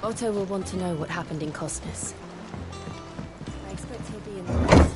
Otto will want to know what happened in Cosnes. I expect he'll be in the woods.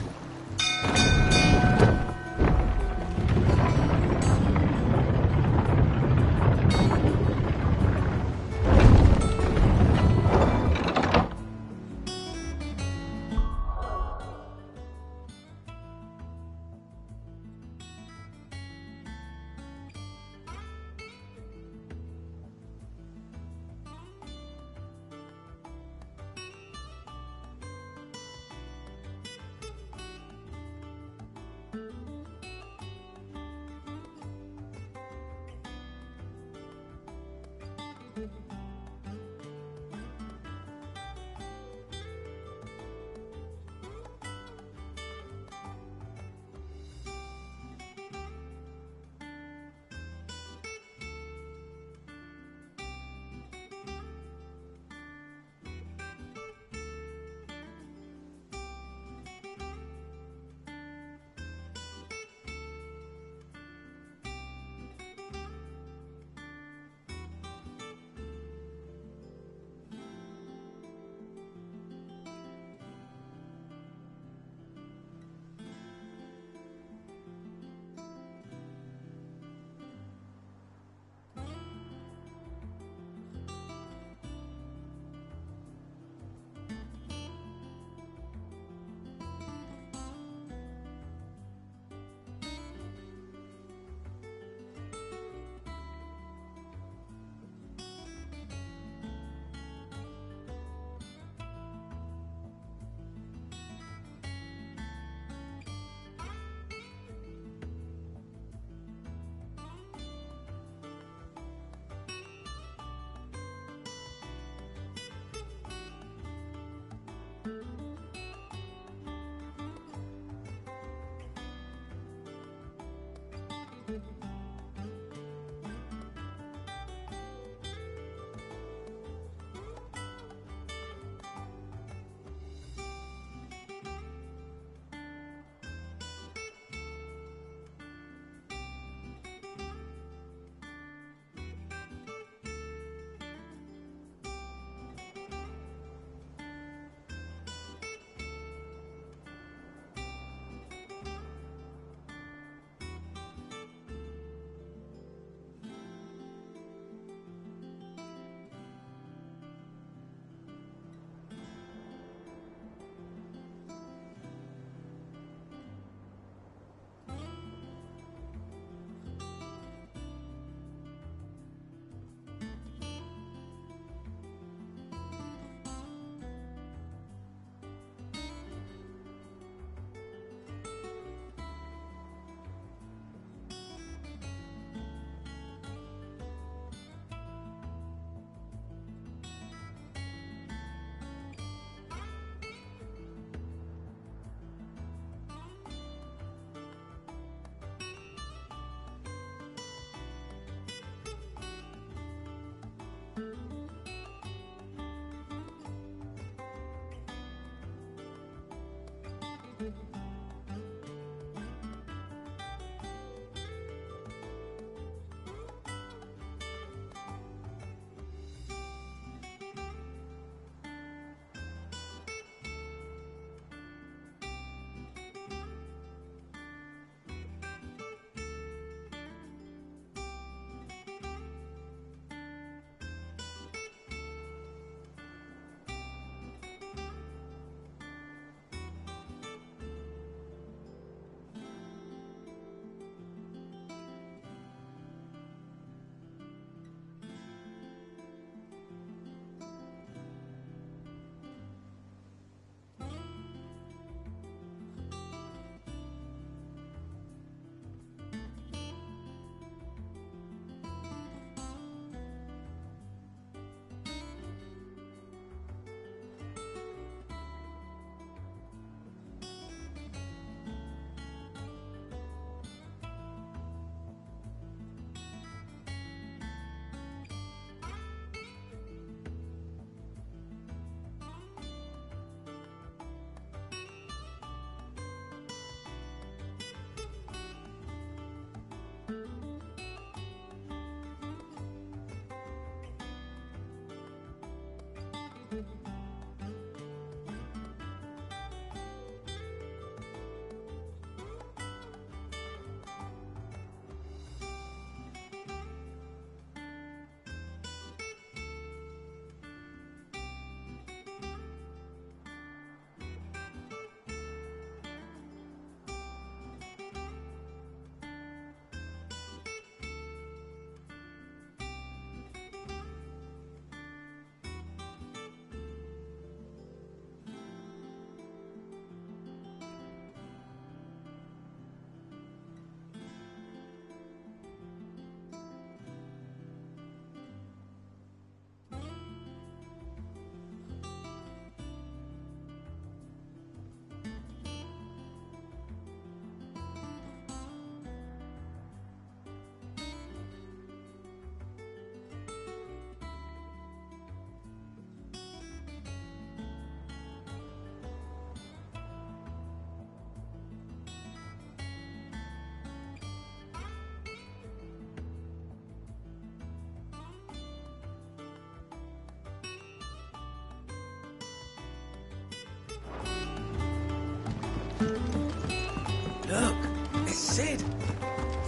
Sid!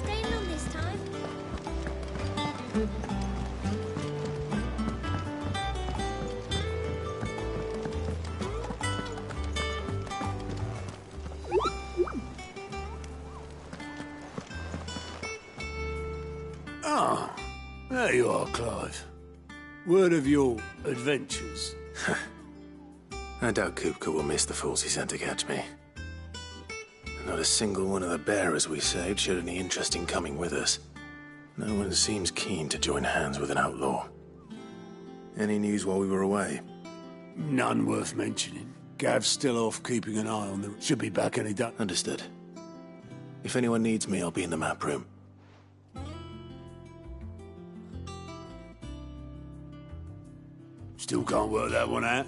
Staying on this time? Ah, there you are, Clive. Word of your adventures. I doubt Kupka will miss the fools he sent to catch me. Not a single one of the bearers we saved showed any interest in coming with us. No one seems keen to join hands with an outlaw. Any news while we were away? None worth mentioning. Gav's still off keeping an eye on them. Should be back any day. Understood. If anyone needs me, I'll be in the map room. Still can't work that one out.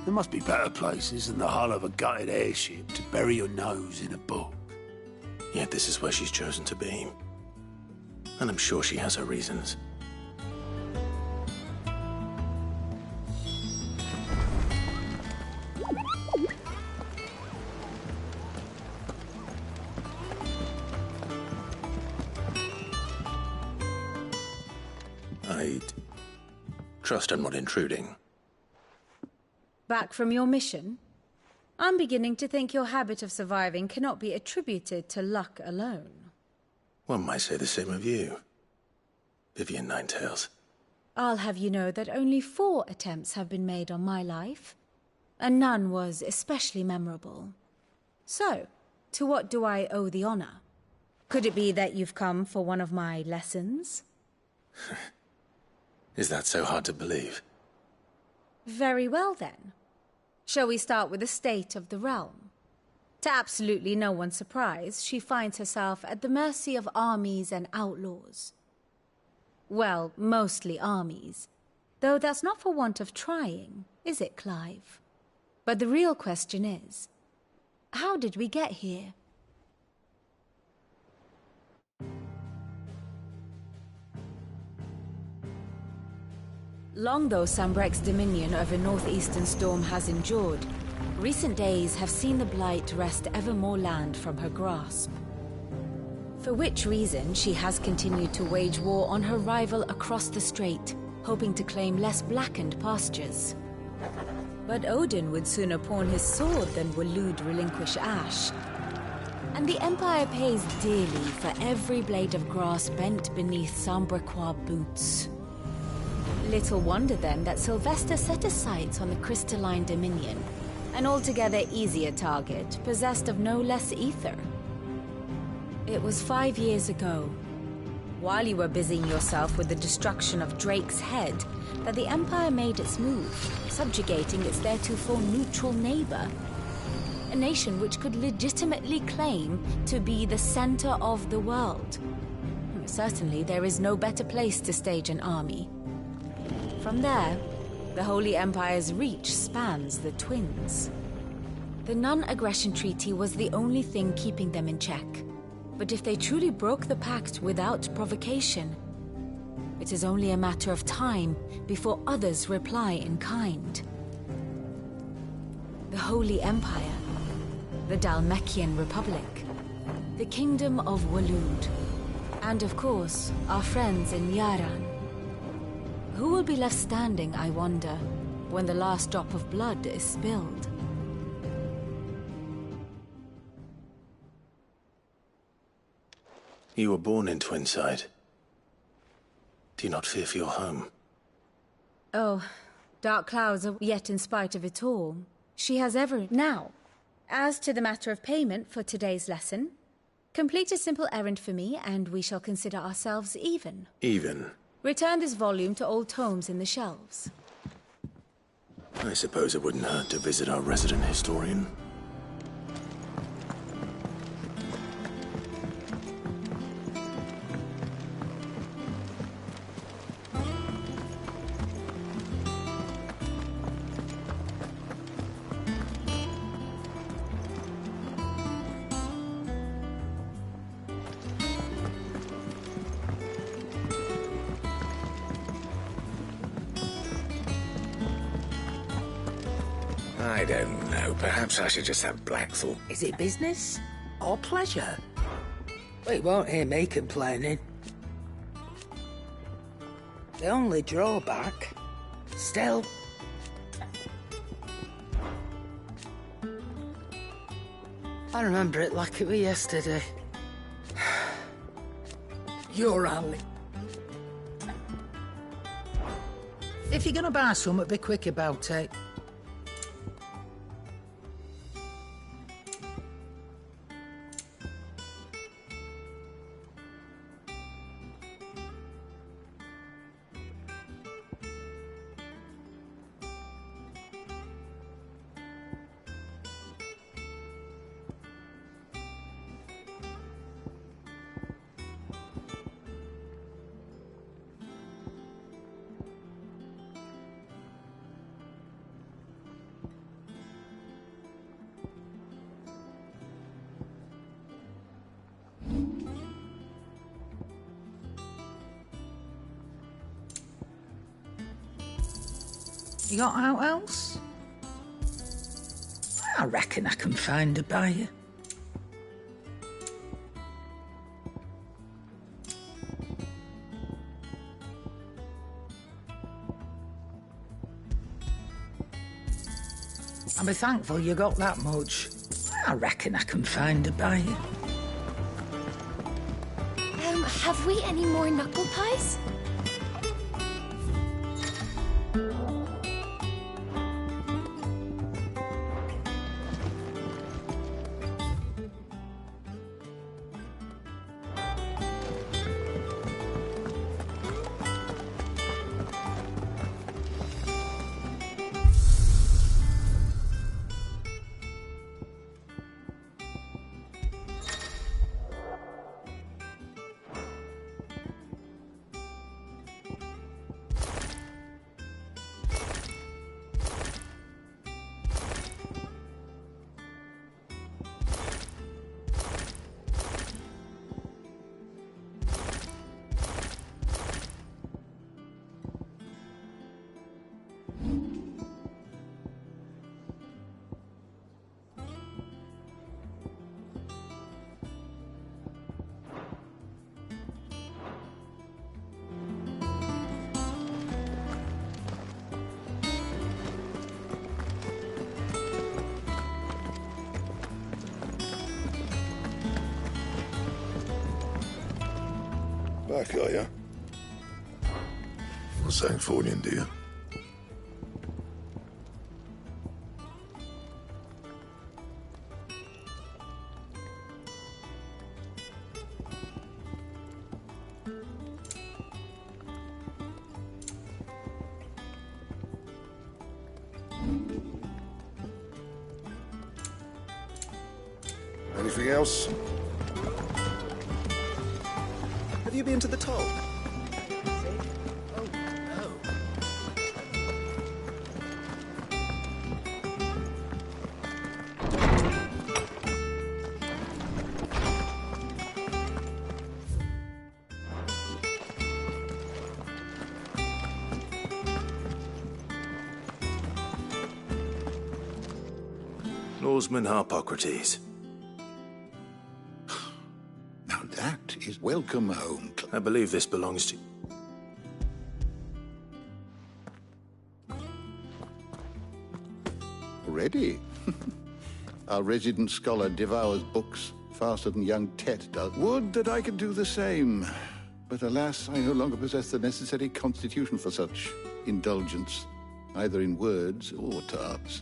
There must be better places than the hull of a gutted airship to bury your nose in a book. Yet this is where she's chosen to be. And I'm sure she has her reasons. I trust I'm not intruding. Back from your mission? I'm beginning to think your habit of surviving cannot be attributed to luck alone. One might say the same of you, Vivian Ninetails. I'll have you know that only 4 attempts have been made on my life, and none was especially memorable. So, to what do I owe the honor? Could it be that you've come for one of my lessons? Is that so hard to believe? Very well then. Shall we start with the state of the realm? To absolutely no one's surprise, she finds herself at the mercy of armies and outlaws. Well, mostly armies. Though that's not for want of trying, is it, Clive? But the real question is, how did we get here? Long though Sambrek's dominion over northeastern storm has endured, recent days have seen the Blight wrest ever more land from her grasp. For which reason she has continued to wage war on her rival across the strait, hoping to claim less blackened pastures. But Odin would sooner pawn his sword than Waloed relinquish Ash. And the Empire pays dearly for every blade of grass bent beneath Sambrequois boots. Little wonder then that Sylvester set his sights on the crystalline dominion, an altogether easier target, possessed of no less ether. It was 5 years ago, while you were busying yourself with the destruction of Drake's head, that the Empire made its move, subjugating its theretofore neutral neighbor. A nation which could legitimately claim to be the center of the world. Certainly there is no better place to stage an army. From there, the Holy Empire's reach spans the Twins. The non-aggression treaty was the only thing keeping them in check. But if they truly broke the pact without provocation, it is only a matter of time before others reply in kind. The Holy Empire, the Dhalmekian Republic, the Kingdom of Waloed, and of course, our friends in Yaran. Who will be left standing, I wonder, when the last drop of blood is spilled? You were born in Twinside. Do you not fear for your home? Oh, dark clouds are yet in spite of it all. She has ever... Now, as to the matter of payment for today's lesson, complete a simple errand for me and we shall consider ourselves even. Even? Return this volume to old tomes in the shelves. I suppose it wouldn't hurt to visit our resident historian. I don't know. Perhaps I should just have Blackthorn. Is it business? Our pleasure. We won't hear me complaining. The only drawback, still, I remember it like it was yesterday. You're Ali. If you're gonna buy something, be quick about it. You got out else? I reckon I can find a buyer. I'll be thankful you got that much. I reckon I can find a buyer. Have we any more knuckle pies? Back, are you? What's that for you, dear? Anything else? Have you been to the toll? Norseman Harpocrates. Now that is welcome home. I believe this belongs to... Already? Our resident scholar devours books faster than young Tet does. Would that I could do the same. But alas, I no longer possess the necessary constitution for such indulgence, either in words or tarts.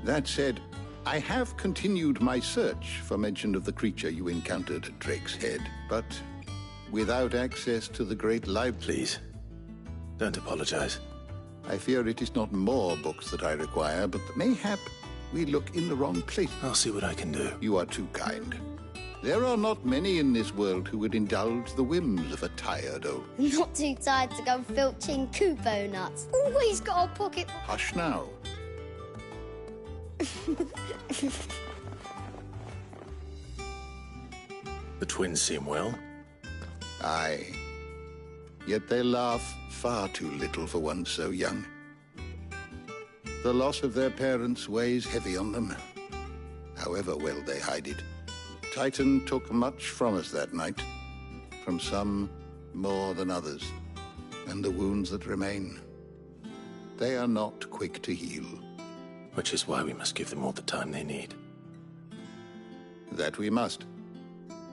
That said, I have continued my search for mention of the creature you encountered at Drake's Head, but without access to the great library. Please, don't apologize. I fear it is not more books that I require, but mayhap we look in the wrong place. I'll see what I can do. You are too kind. There are not many in this world who would indulge the whims of a tired old... I'm not too tired to go filching Kupo nuts. Always got a pocket... Hush now. The twins seem well. Aye. Yet they laugh far too little for one so young. The loss of their parents weighs heavy on them, however well they hide it. Titan took much from us that night. From some more than others. And the wounds that remain, they are not quick to heal. Which is why we must give them all the time they need. That we must.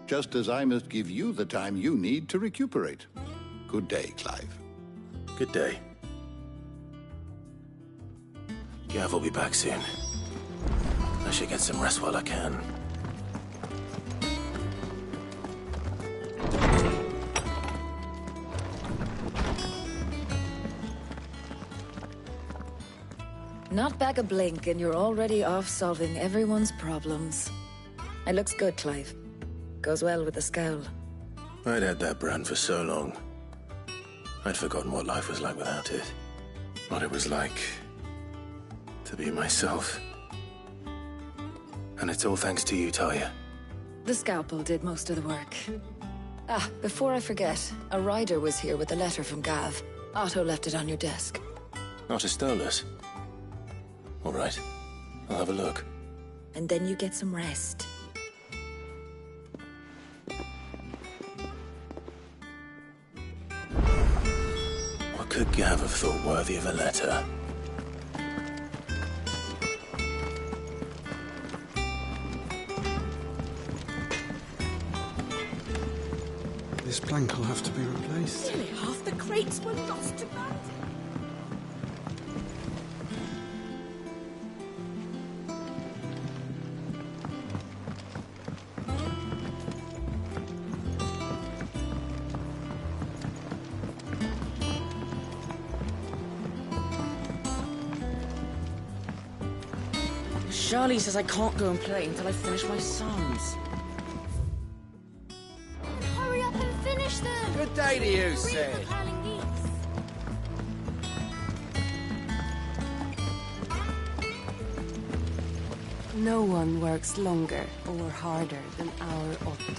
Just as I must give you the time you need to recuperate. Good day, Clive. Good day. Gav will be back soon. I should get some rest while I can. Not back a blink and you're already off solving everyone's problems. It looks good, Clive. Goes well with the scowl. I'd had that brand for so long. I'd forgotten what life was like without it. What it was like to be myself. And it's all thanks to you, Talia. The scalpel did most of the work. Ah, before I forget, a rider was here with a letter from Gav. Otto left it on your desk. Not a Stolas. All right. I'll have a look. And then you get some rest. What could Gav have thought worthy of a letter? This plank will have to be replaced. Nearly half the crates were lost to bandits. Charlie says I can't go and play until I finish my psalms. Hurry up and finish them! Good day to you, Sid. Piling these. No one works longer or harder than our Otto.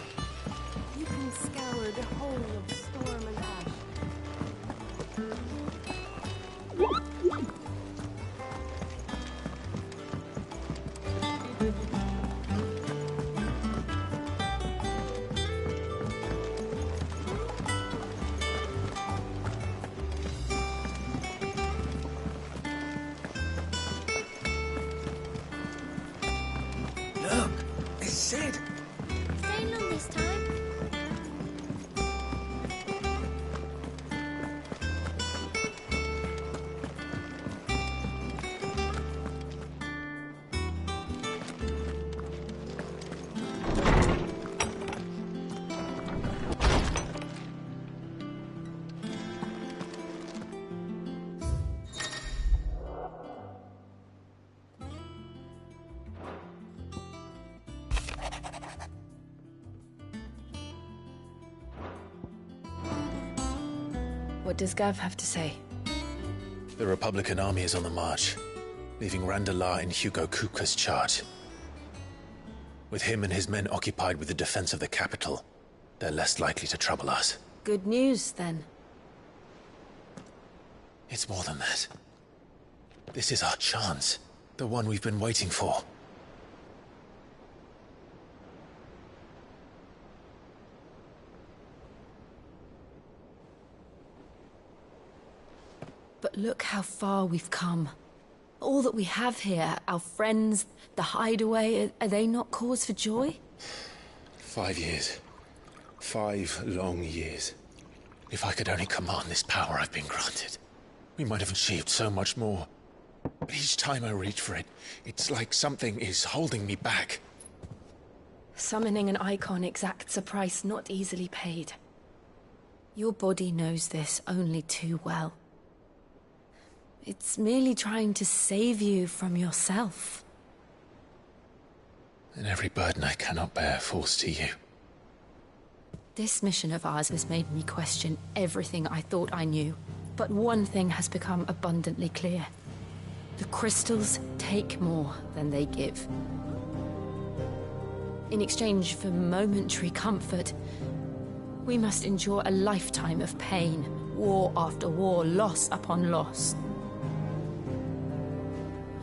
You can scour the whole of Storm and Ash. Look, it's Sid. Staying long this time. What does Gav have to say? The Republican army is on the march, leaving Randalar in Hugo Kupka's charge. With him and his men occupied with the defense of the capital, they're less likely to trouble us. Good news, then. It's more than that. This is our chance, the one we've been waiting for. But look how far we've come. All that we have here, our friends, the hideaway, are they not cause for joy? 5 years. 5 long years. If I could only command this power I've been granted, we might have achieved so much more. But each time I reach for it, it's like something is holding me back. Summoning an icon exacts a price not easily paid. Your body knows this only too well. It's merely trying to save you from yourself. And every burden I cannot bear falls to you. This mission of ours has made me question everything I thought I knew. But one thing has become abundantly clear. The crystals take more than they give. In exchange for momentary comfort, we must endure a lifetime of pain, war after war, loss upon loss.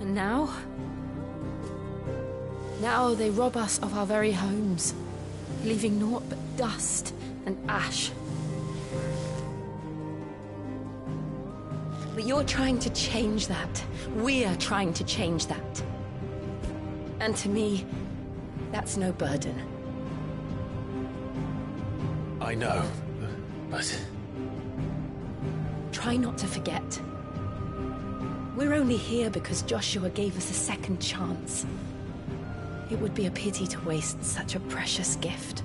And now they rob us of our very homes, leaving naught but dust and ash. But you're trying to change that. We're trying to change that. And to me, that's no burden. I know, but... Try not to forget. We're only here because Joshua gave us a second chance. It would be a pity to waste such a precious gift.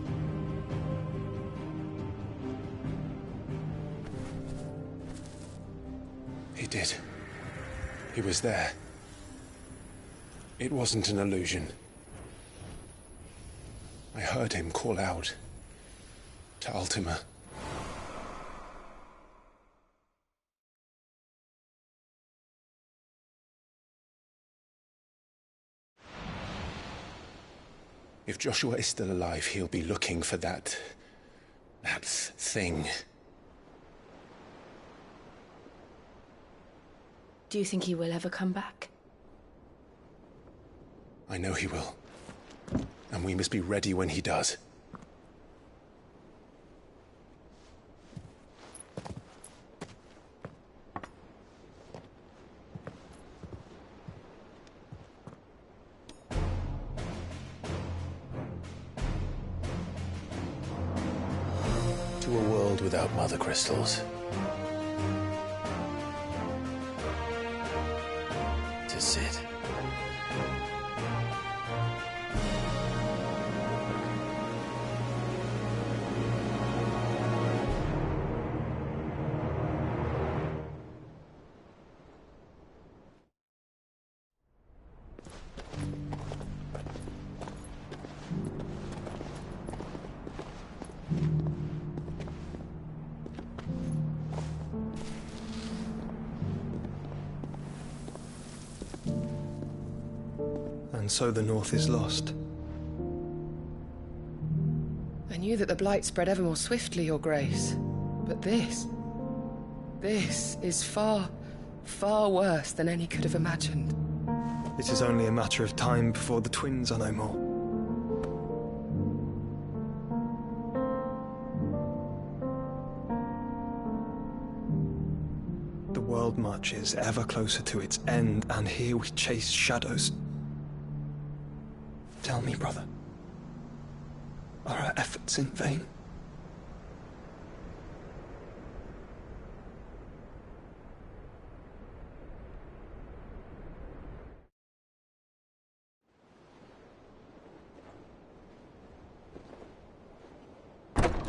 He did. He was there. It wasn't an illusion. I heard him call out to Ultima. If Joshua is still alive, he'll be looking for that thing. Do you think he will ever come back? I know he will. And we must be ready when he does. To a world without mother crystals. To Sid. And so the North is lost. I knew that the Blight spread ever more swiftly, Your Grace. But this is far, far worse than any could have imagined. It is only a matter of time before the twins are no more. The world marches ever closer to its end, and here we chase shadows. Tell me, brother, are our efforts in vain?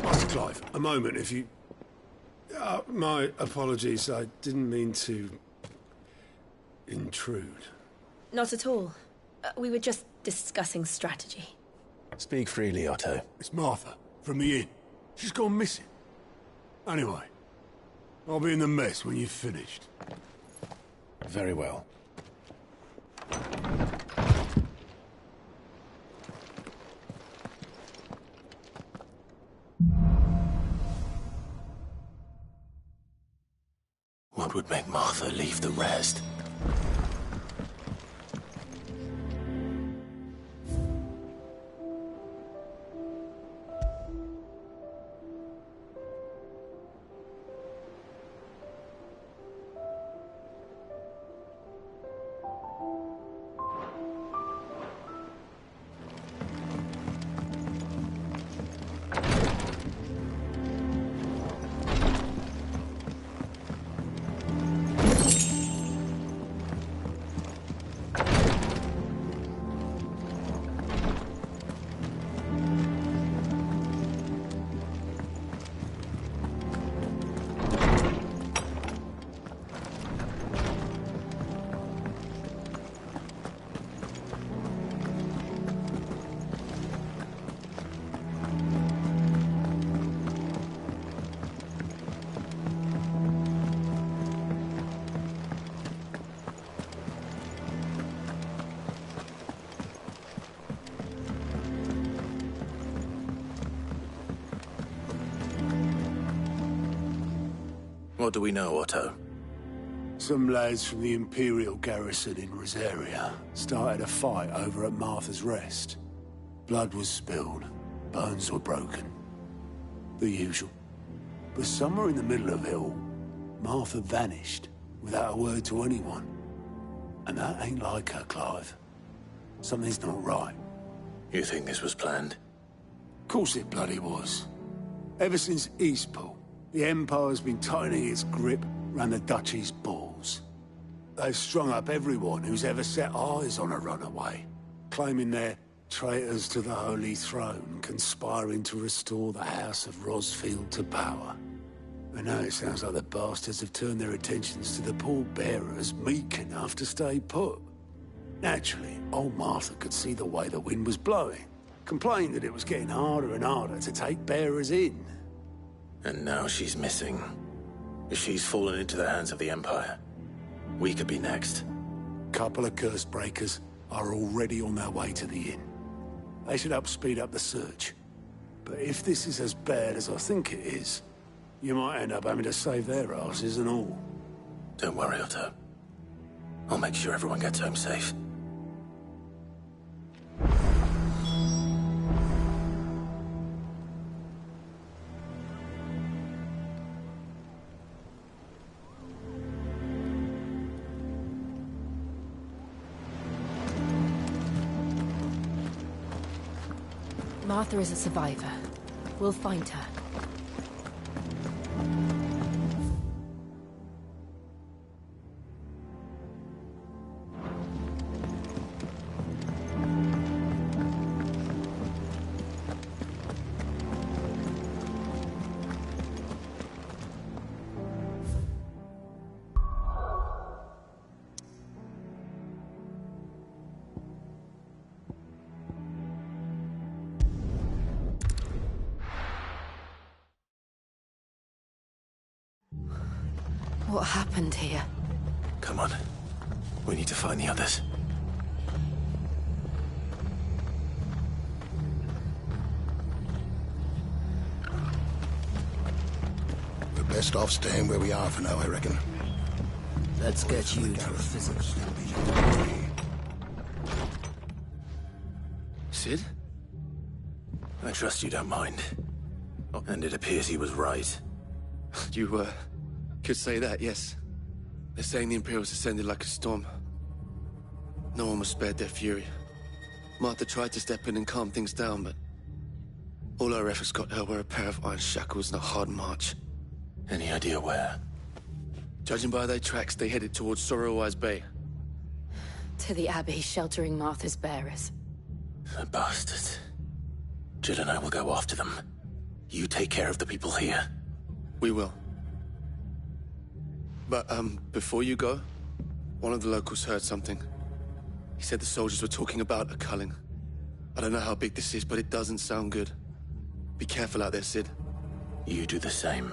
Master Clive, a moment, if you... my apologies, I didn't mean to... intrude. Not at all. We were just discussing strategy. Speak freely, Otto. It's Martha, from the inn. She's gone missing. Anyway, I'll be in the mess when you've finished. Very well. What would make Martha leave the rest? What do we know, Otto? Some lads from the Imperial garrison in Rosaria started a fight over at Martha's Rest. Blood was spilled, bones were broken. The usual. But somewhere in the middle of it all, Martha vanished without a word to anyone. And that ain't like her, Clive. Something's not right. You think this was planned? Of course it bloody was. Ever since Eastpool, the Empire's been tightening its grip round the Duchy's balls. They've strung up everyone who's ever set eyes on a runaway, claiming they're traitors to the Holy Throne, conspiring to restore the House of Rosfield to power. And now it sounds like the bastards have turned their attentions to the pallbearers meek enough to stay put. Naturally, old Martha could see the way the wind was blowing, complained that it was getting harder and harder to take bearers in. And now she's missing. If she's fallen into the hands of the Empire, we could be next. Couple of curse breakers are already on their way to the inn. They should help speed up the search. But if this is as bad as I think it is, you might end up having to save their asses and all. Don't worry, Otto. I'll make sure everyone gets home safe. Martha is a survivor. We'll find her. What happened here? Come on. We need to find the others. We're best off staying where we are for now, I reckon. Let's get you to a physics. Sid? I trust you don't mind. And it appears he was right. You, could say that, yes. They're saying the Imperials descended like a storm. No one was spared their fury. Martha tried to step in and calm things down, but all our efforts got her were a pair of iron shackles and a hard march. Any idea where? Judging by their tracks, they headed towards Sorrowwise Bay. To the Abbey, sheltering Martha's bearers. The bastards. Jill and I will go after them. You take care of the people here. We will. But, before you go, one of the locals heard something. He said the soldiers were talking about a culling. I don't know how big this is, but it doesn't sound good. Be careful out there, Sid. You do the same.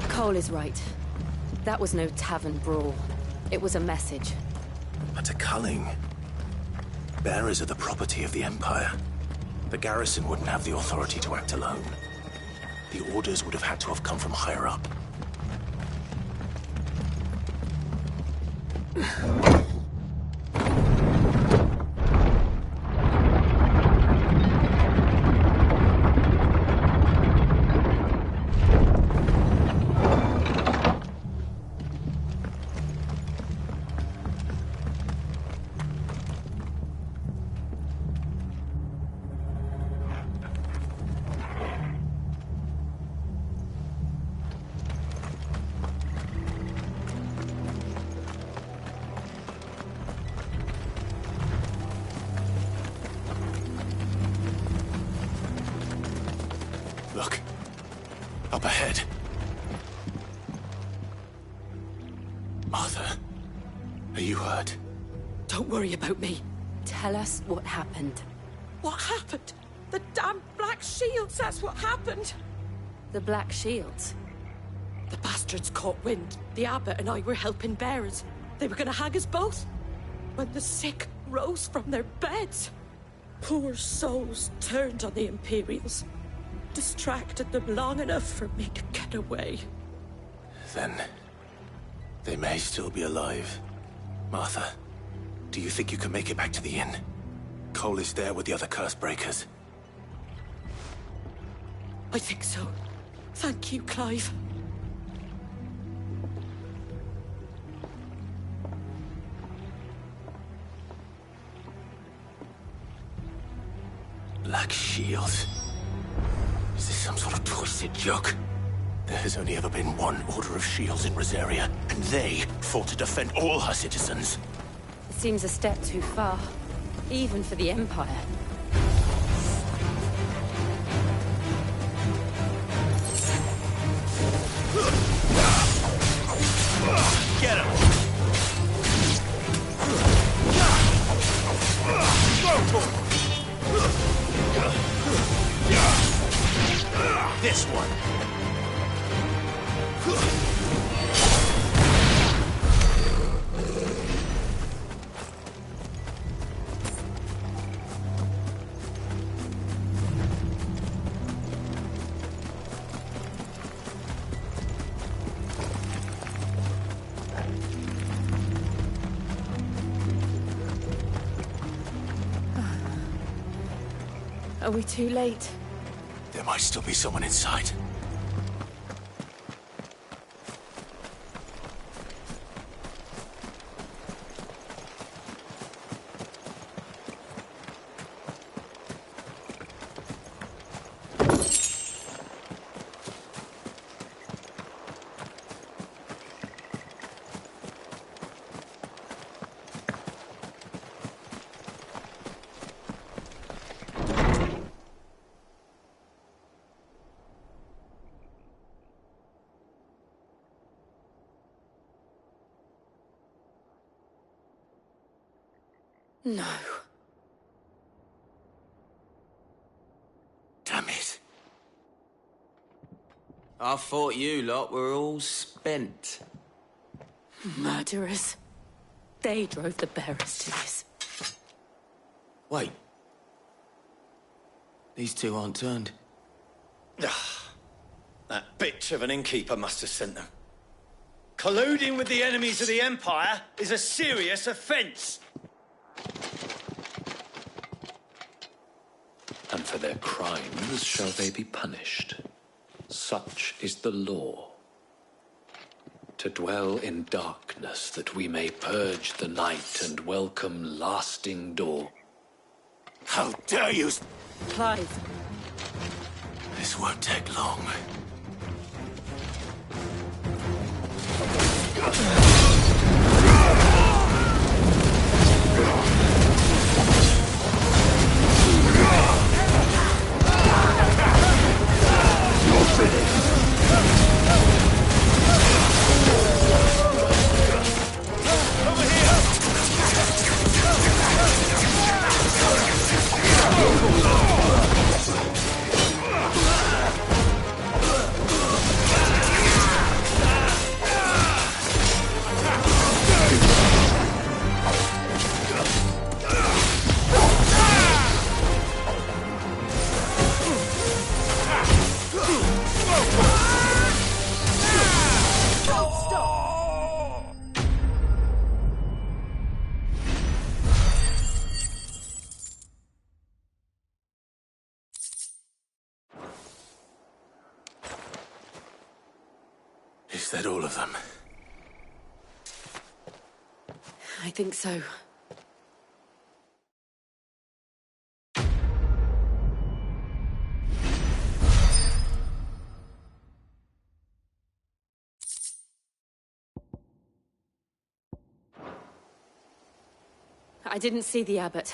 Cole is right. That was no tavern brawl. It was a message. But a culling. Bearers are the property of the Empire. The garrison wouldn't have the authority to act alone. The orders would have had to have come from higher up. Look. Up ahead. Martha, are you hurt? Don't worry about me. Tell us what happened. What happened? The damn Black Shields, that's what happened. The Black Shields? The bastards caught wind. The abbot and I were helping bearers. They were gonna hang us both. When the sick rose from their beds, poor souls turned on the Imperials. Distracted them long enough for me to get away. Then they may still be alive. Martha, do you think you can make it back to the inn? Cole is there with the other curse breakers. I think so. Thank you, Clive. Black shields. Is this some sort of twisted joke? There has only ever been one Order of Shields in Rosaria, and they fought to defend all her citizens. It seems a step too far, even for the Empire. Get him! Go for it! This one! Are we too late? There might still be someone inside. No. Damn it. I thought you lot were all spent. Murderers. They drove the bearers to this. Wait. These two aren't turned. That bitch of an innkeeper must have sent them. Colluding with the enemies of the Empire is a serious offence. And for their crimes shall they be punished. Such is the law. To dwell in darkness that we may purge the night and welcome lasting dawn. How dare you! Clive. This won't take long. Is that all of them? I think so. I didn't see the abbot.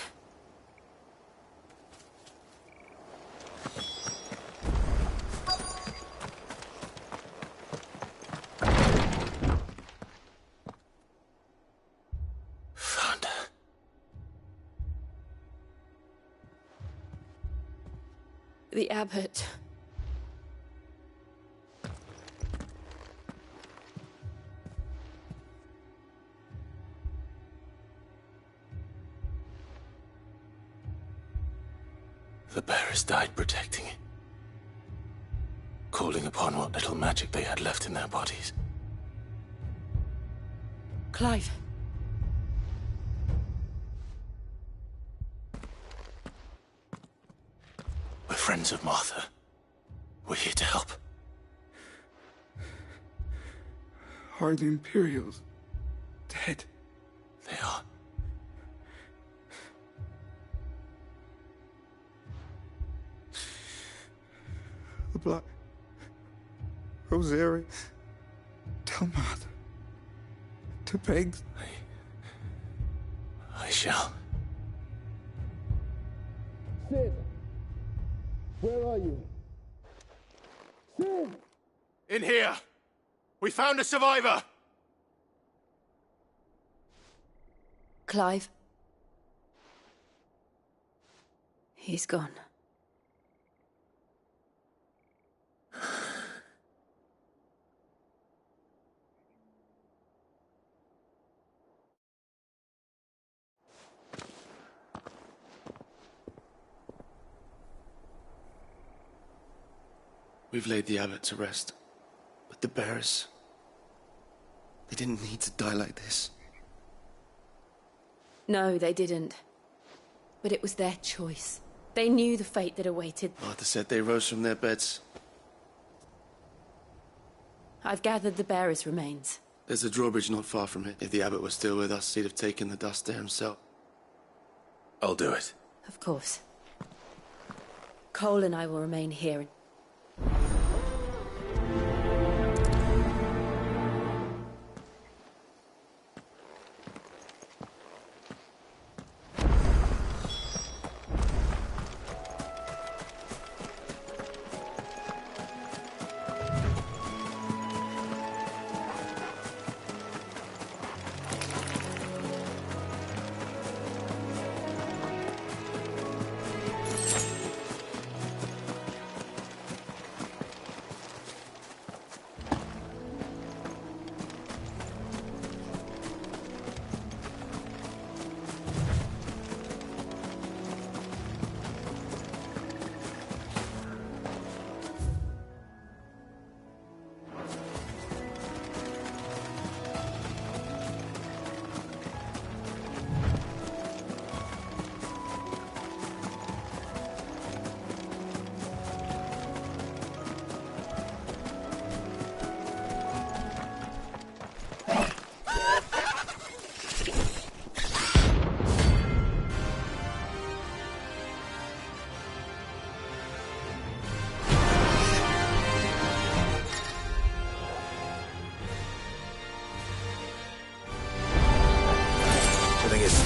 The abbot. The bearers died protecting it, calling upon what little magic they had left in their bodies. Clive. We're friends of Martha. We're here to help. Are the Imperials dead? They are. The Black Rosary. Tell Martha to beg. I shall. Sid! Where are you? Sid! In here! We found a survivor! Clive. He's gone. We've laid the abbot to rest. But the bearers... they didn't need to die like this. No, they didn't. But it was their choice. They knew the fate that awaited. Martha said they rose from their beds. I've gathered the bearers' remains. There's a drawbridge not far from it. If the abbot was still with us, he'd have taken the dust there himself. I'll do it. Of course. Cole and I will remain here.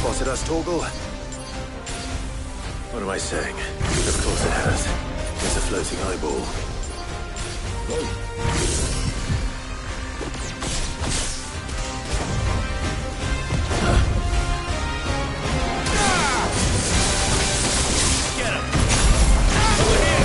Spotted us, Torgal? What am I saying? Of course it has. It's a floating eyeball. Get him! Over here!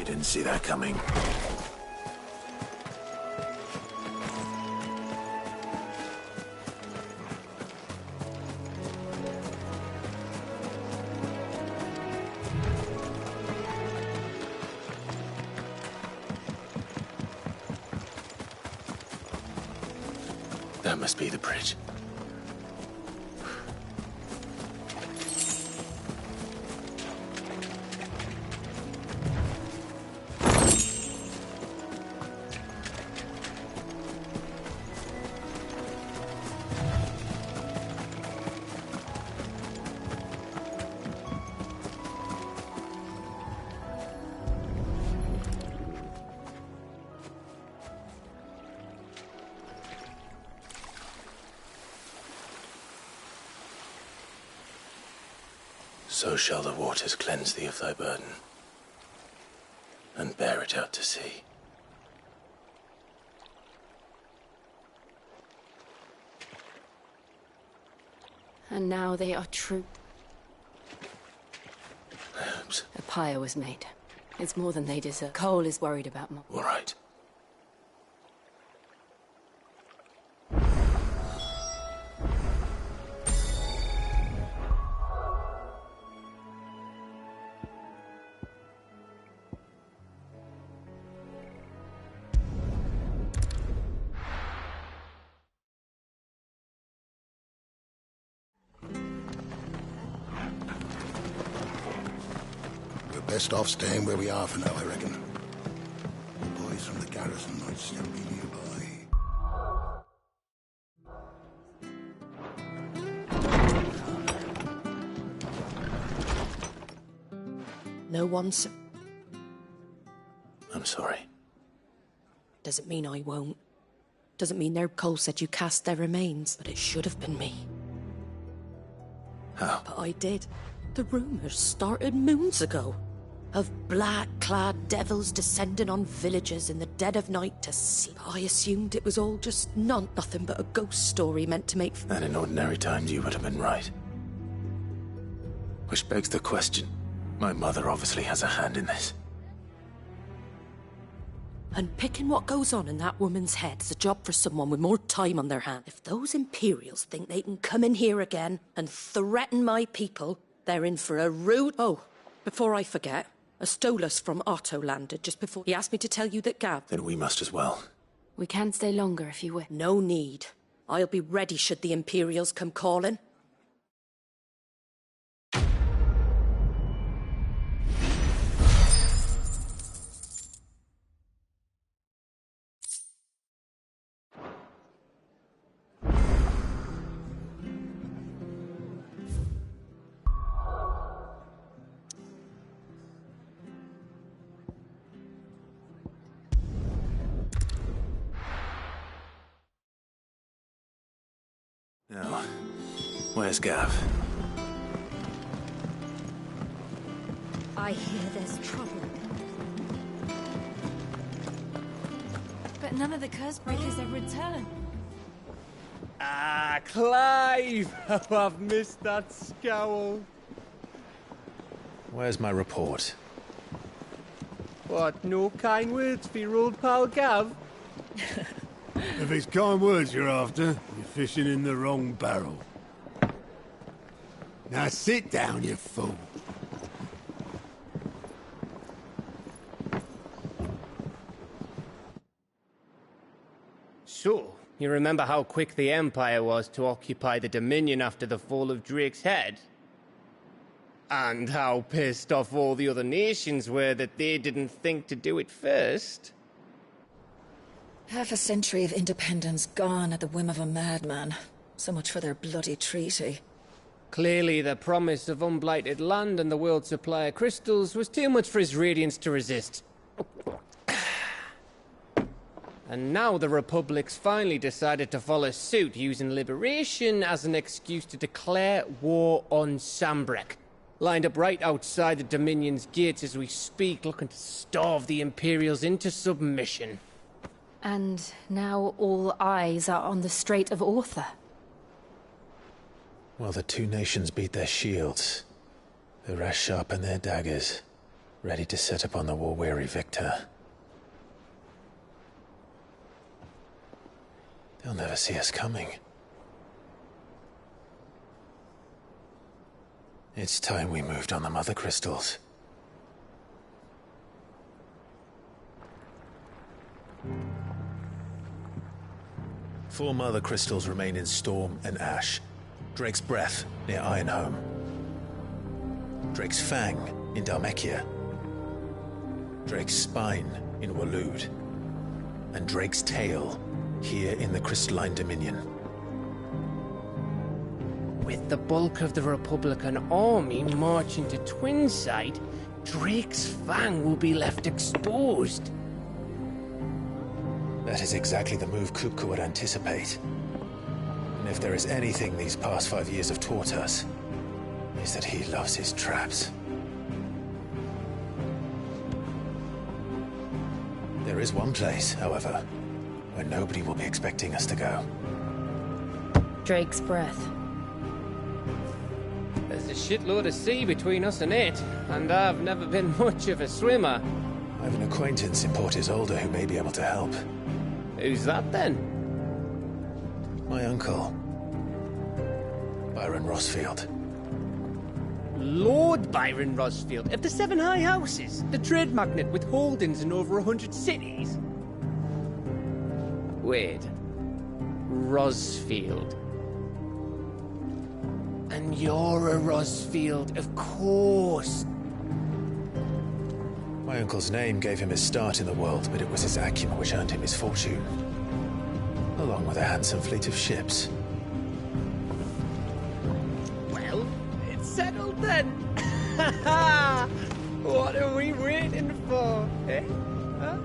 You didn't see that coming. That must be the bridge. So shall the waters cleanse thee of thy burden, and bear it out to sea. And now they are true. Herbs. A pyre was made. It's more than they deserve. Cole is worried about more. All right. Best off staying where we are for now, I reckon. The boys from the garrison might still be nearby. No one's... I'm sorry. Doesn't mean I won't. Doesn't mean their Cole said you cast their remains, but it should have been me. How? But I did. The rumors started moons ago. Of black-clad devils descending on villages in the dead of night to sleep. I assumed it was all just nothing but a ghost story meant to make... And in ordinary times you would have been right. Which begs the question. My mother obviously has a hand in this. And picking what goes on in that woman's head is a job for someone with more time on their hand. If those Imperials think they can come in here again and threaten my people, they're in for a rude... Oh, before I forget... Astolas from Otto landed just before he asked me to tell you that Gav... Then we must as well. We can stay longer if you wish. No need. I'll be ready should the Imperials come calling. Now, where's Gav? I hear there's trouble. But none of the curse breakers have returned. Ah, Clive! How I've missed that scowl. Where's my report? What, no kind words for your old pal Gav? If it's kind words you're after, you're fishing in the wrong barrel. Now sit down, you fool. So, you remember how quick the Empire was to occupy the Dominion after the fall of Drake's head? And how pissed off all the other nations were that they didn't think to do it first? Half a century of independence gone at the whim of a madman. So much for their bloody treaty. Clearly, the promise of unblighted land and the world's supply of crystals was too much for his radiance to resist. And now the Republic's finally decided to follow suit, using liberation as an excuse to declare war on Sambrek. Lined up right outside the Dominion's gates as we speak, looking to starve the Imperials into submission. And now all eyes are on the Strait of Author. While the two nations beat their shields, the rest sharpen their daggers. ready to set upon the war-weary victor. They'll never see us coming. It's time we moved on the Mother Crystals. Four Mother Crystals remain in Storm and Ash. Drake's Breath near Ironhome. Drake's Fang in Dhalmekia. Drake's Spine in Waloed. And Drake's Tail here in the Crystalline Dominion. With the bulk of the Republican army marching to Twinside, Drake's Fang will be left exposed. That is exactly the move Kupka would anticipate. And if there is anything these past 5 years have taught us, is that he loves his traps. There is one place, however, where nobody will be expecting us to go. Drake's Breath. There's a shitload of sea between us and it, and I've never been much of a swimmer. I have an acquaintance in Port Isolde who may be able to help. Who's that then? My uncle, Byron Rosfield. Lord Byron Rosfield of the Seven High Houses, the trade magnate with holdings in over 100 cities. Wait, Rosfield. And you're a Rosfield, of course. My uncle's name gave him his start in the world, but it was his acumen which earned him his fortune. Along with a handsome fleet of ships. Well, it's settled then. What are we waiting for, eh? Huh?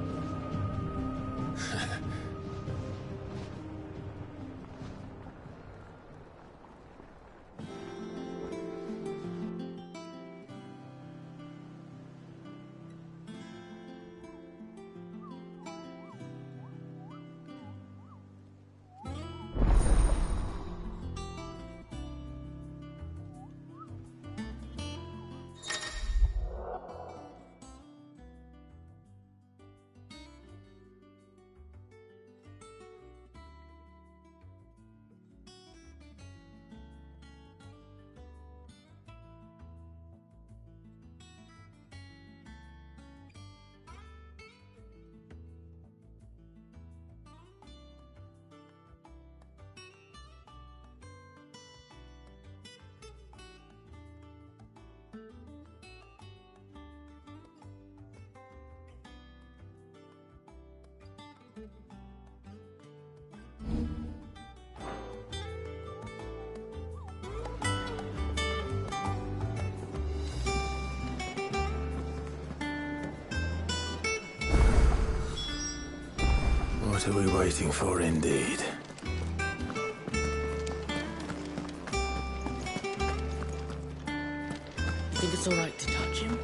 What are we waiting for, indeed? Think it's all right to touch him?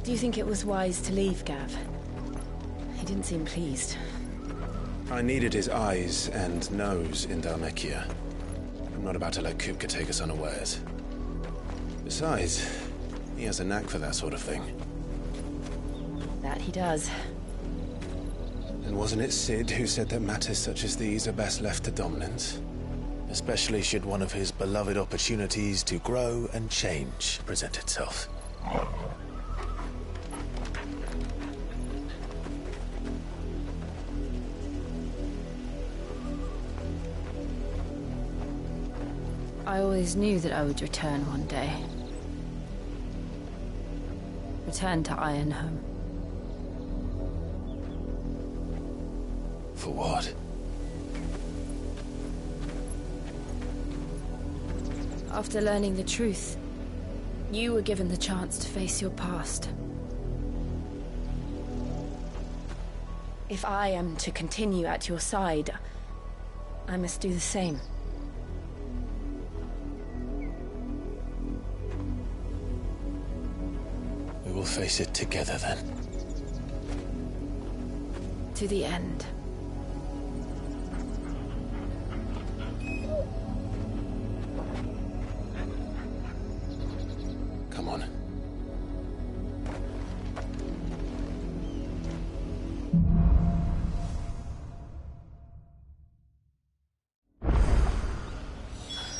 Do you think it was wise to leave, Gav? He didn't seem pleased. I needed his eyes and nose in Dhalmekia. I'm not about to let Kupka take us unawares. Besides, he has a knack for that sort of thing. That he does. And wasn't it Sid who said that matters such as these are best left to dominance? Especially should one of his beloved opportunities to grow and change present itself. I always knew that I would return one day. Return to Ironhome. For what? After learning the truth, you were given the chance to face your past. If I am to continue at your side, I must do the same. We will face it together then. To the end. Come on.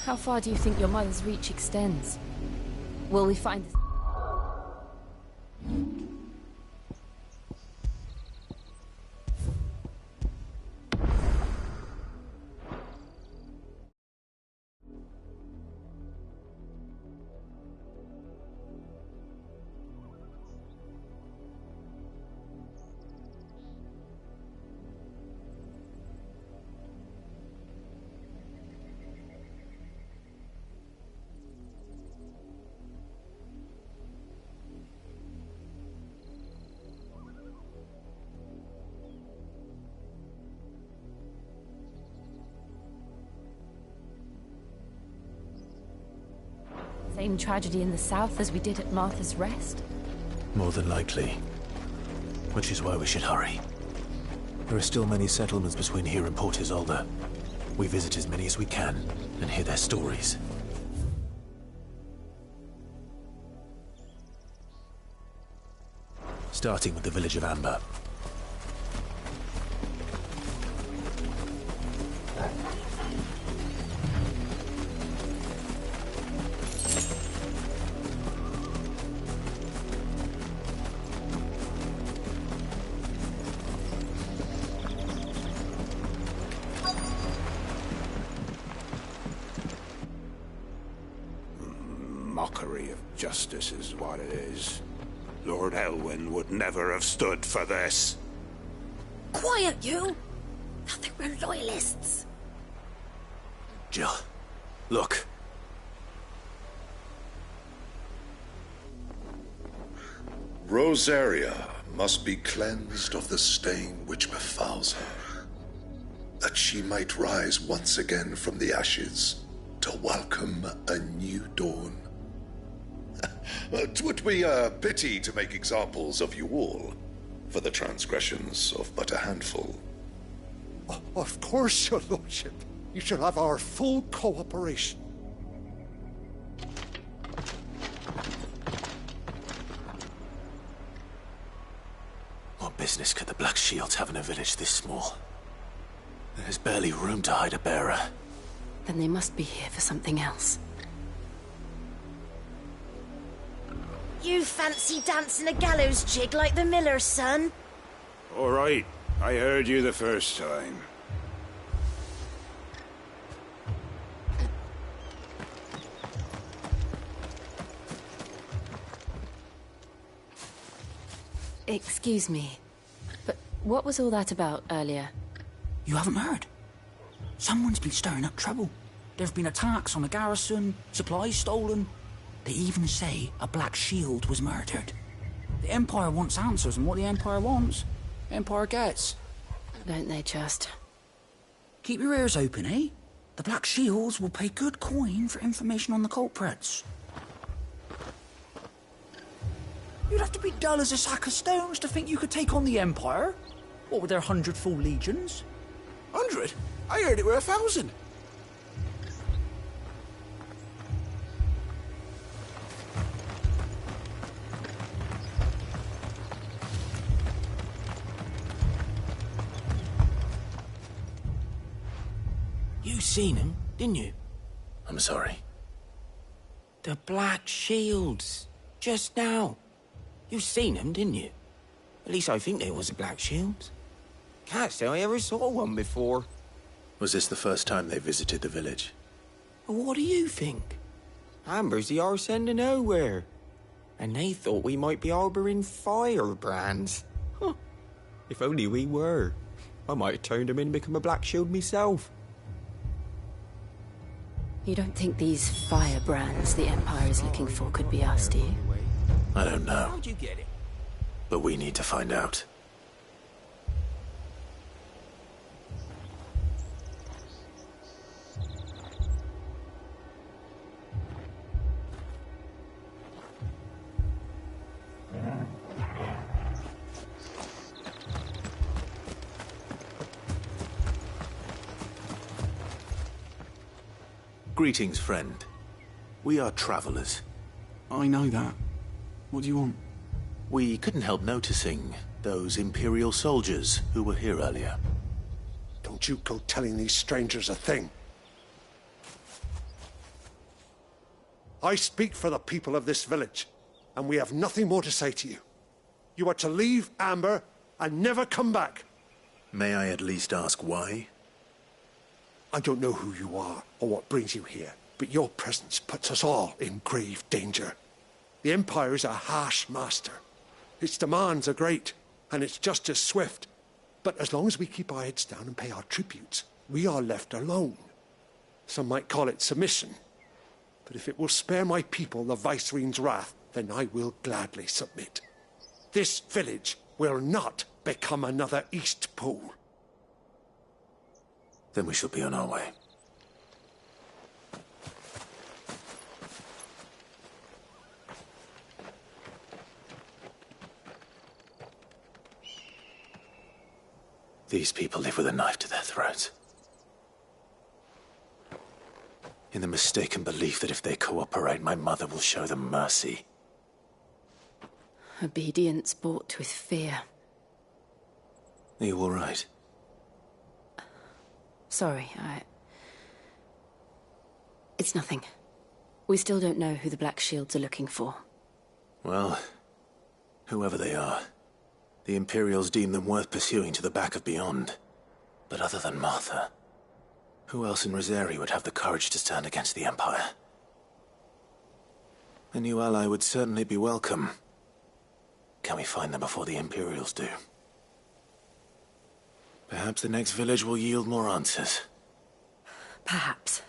How far do you think your mother's reach extends? Will we find the... Same tragedy in the south as we did at Martha's Rest? More than likely. Which is why we should hurry. There are still many settlements between here and Port Isolde. We visit as many as we can and hear their stories. Starting with the village of Amber. Mockery of justice is what it is. Lord Elwyn would never have stood for this. Quiet, you! I think we're loyalists. Jill, look. Rosaria must be cleansed of the stain which befouls her, that she might rise once again from the ashes to welcome a new dawn. 'Twould be a pity to make examples of you all for the transgressions of but a handful. Of course, your lordship. You shall have our full cooperation. What business could the Black Shields have in a village this small? There's barely room to hide a bearer. Then they must be here for something else. You fancy dancing a gallows jig like the miller's son? All right, I heard you the first time. Excuse me, but what was all that about earlier? You haven't heard? Someone's been stirring up trouble. There've been attacks on the garrison, supplies stolen. They even say a Black Shield was murdered. The Empire wants answers, and what the Empire wants, the Empire gets. Don't they just? Keep your ears open, eh? The Black Shields will pay good coin for information on the culprits. You'd have to be dull as a sack of stones to think you could take on the Empire. What with their 100 full legions? 100? I heard it were 1,000. You seen him, didn't you? I'm sorry. The Black Shields. Just now. You seen them, didn't you? At least I think there was a Black Shield. Can't say I ever saw one before. Was this the first time they visited the village? What do you think? Amber's the arse end of nowhere. And they thought we might be harbouring firebrands. Huh. If only we were. I might have turned him in and become a Black Shield myself. You don't think these firebrands the Empire is looking for could be us, do you? I don't know. How'd you get it? But we need to find out. Greetings, friend. We are travelers. I know that. What do you want? We couldn't help noticing those Imperial soldiers who were here earlier. Don't you go telling these strangers a thing. I speak for the people of this village, and we have nothing more to say to you. You are to leave Amber and never come back. May I at least ask why? I don't know who you are or what brings you here, but your presence puts us all in grave danger. The Empire is a harsh master. Its demands are great, and its justice swift. But as long as we keep our heads down and pay our tributes, we are left alone. Some might call it submission. But if it will spare my people the Viceroy's wrath, then I will gladly submit. This village will not become another Eastpool. Then we shall be on our way. These people live with a knife to their throats. In the mistaken belief that if they cooperate, my mother will show them mercy. Obedience bought with fear. Are you all right? Sorry, It's nothing. We still don't know who the Black Shields are looking for. Well, whoever they are, the Imperials deem them worth pursuing to the back of beyond. But other than Martha, who else in Rosari would have the courage to stand against the Empire? A new ally would certainly be welcome. Can we find them before the Imperials do? Perhaps the next village will yield more answers. Perhaps.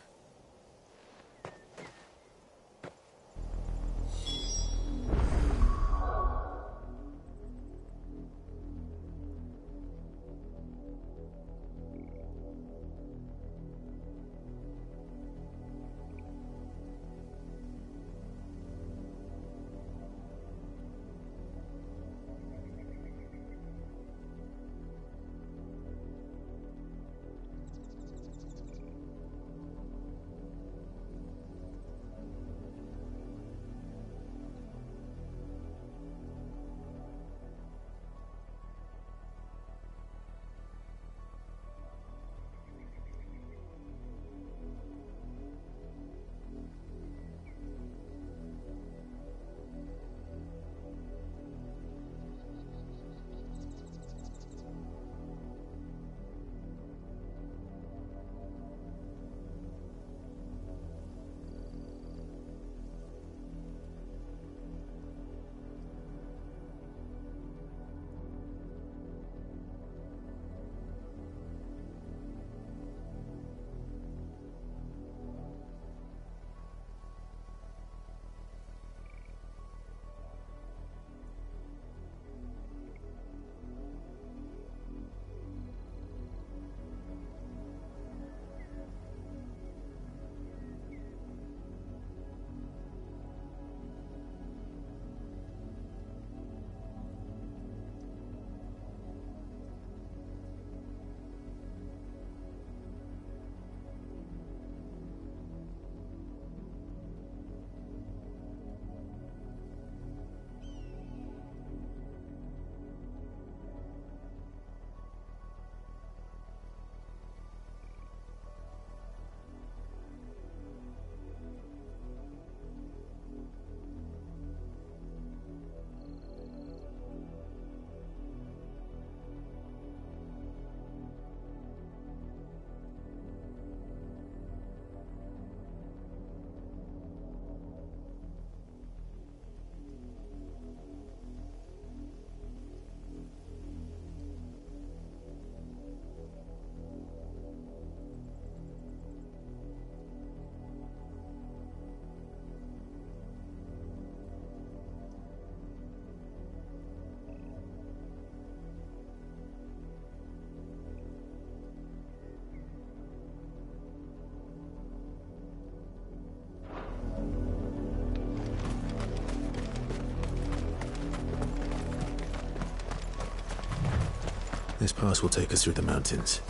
This pass will take us through the mountains.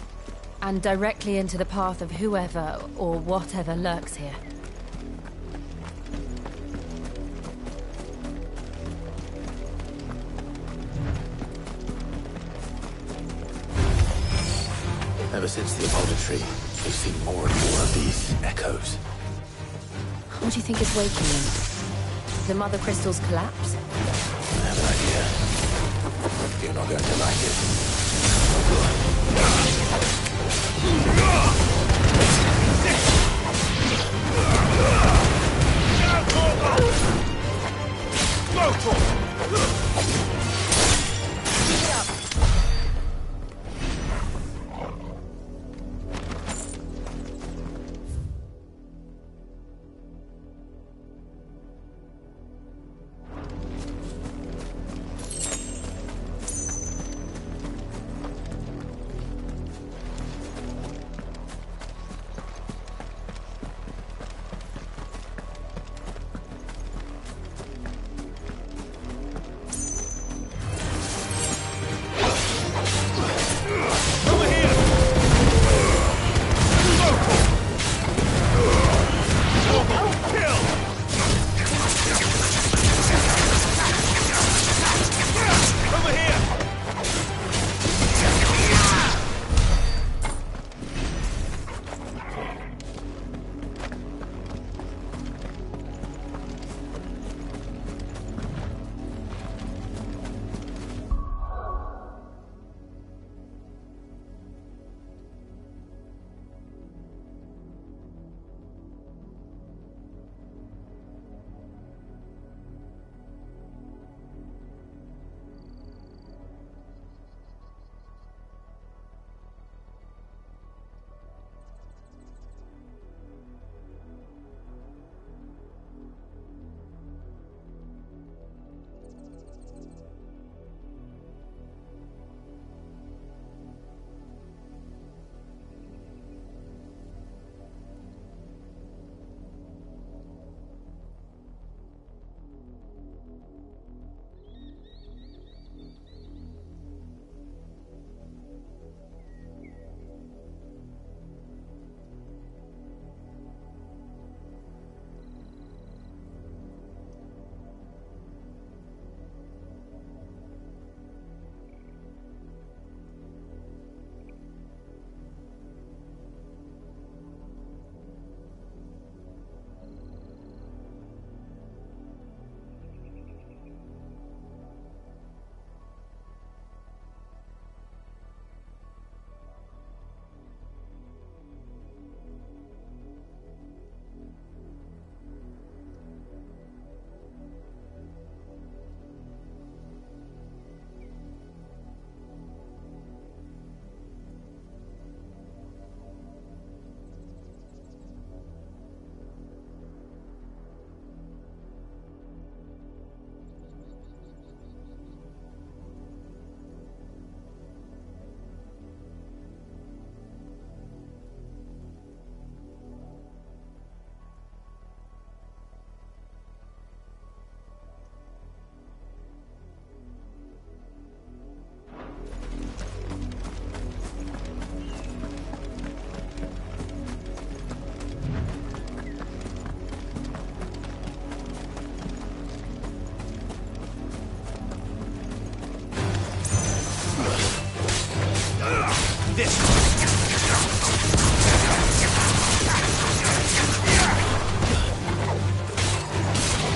And directly into the path of whoever or whatever lurks here. Ever since the observatory, we've seen more and more of these echoes. What do you think is waking them? The Mother Crystal's collapse? I have an idea. You're not going to like it.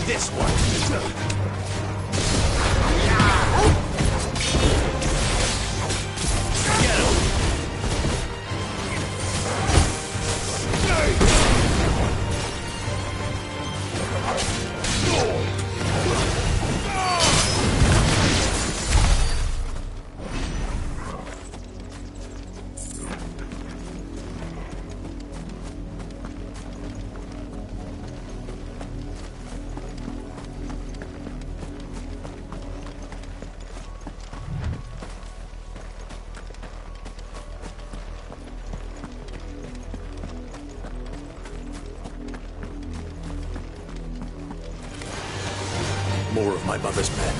This one. Get him. More of my mother's men.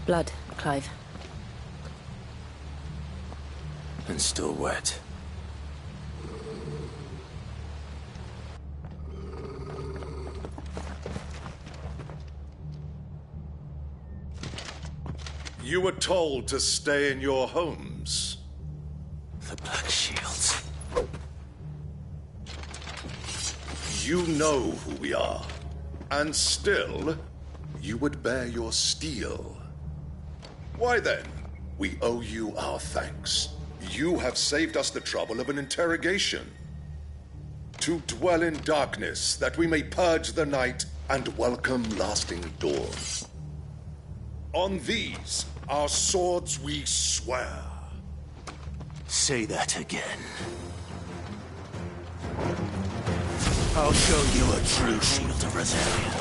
Blood, Clive. And still wet. You were told to stay in your homes. The Black Shields. You know who we are. And still, you would bear your steel. Why then, we owe you our thanks. You have saved us the trouble of an interrogation. To dwell in darkness, that we may purge the night and welcome lasting dawn. On these, our swords we swear. Say that again. I'll show you a true shield of Rosaria.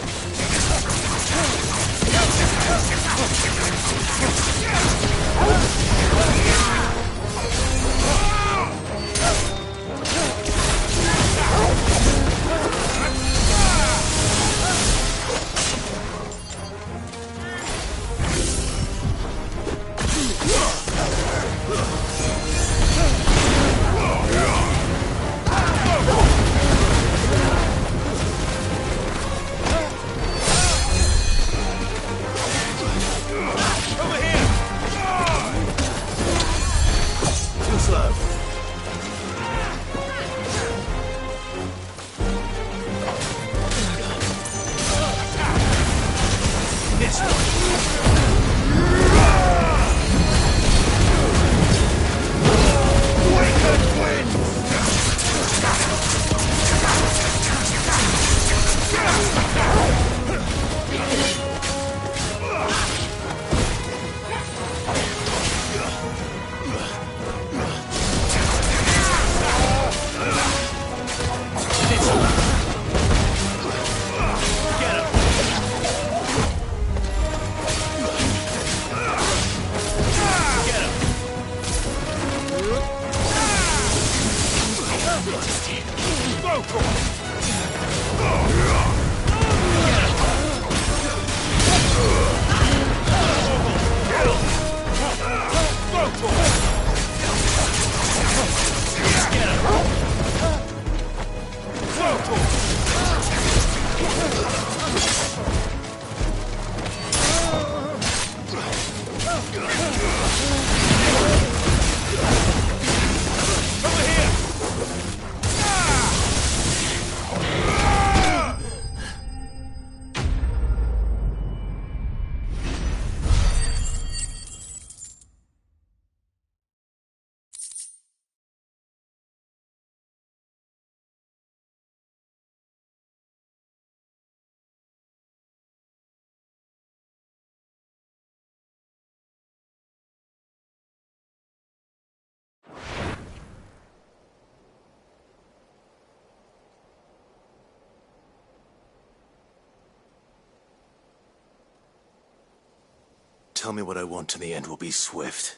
Tell me what I want and the end will be swift.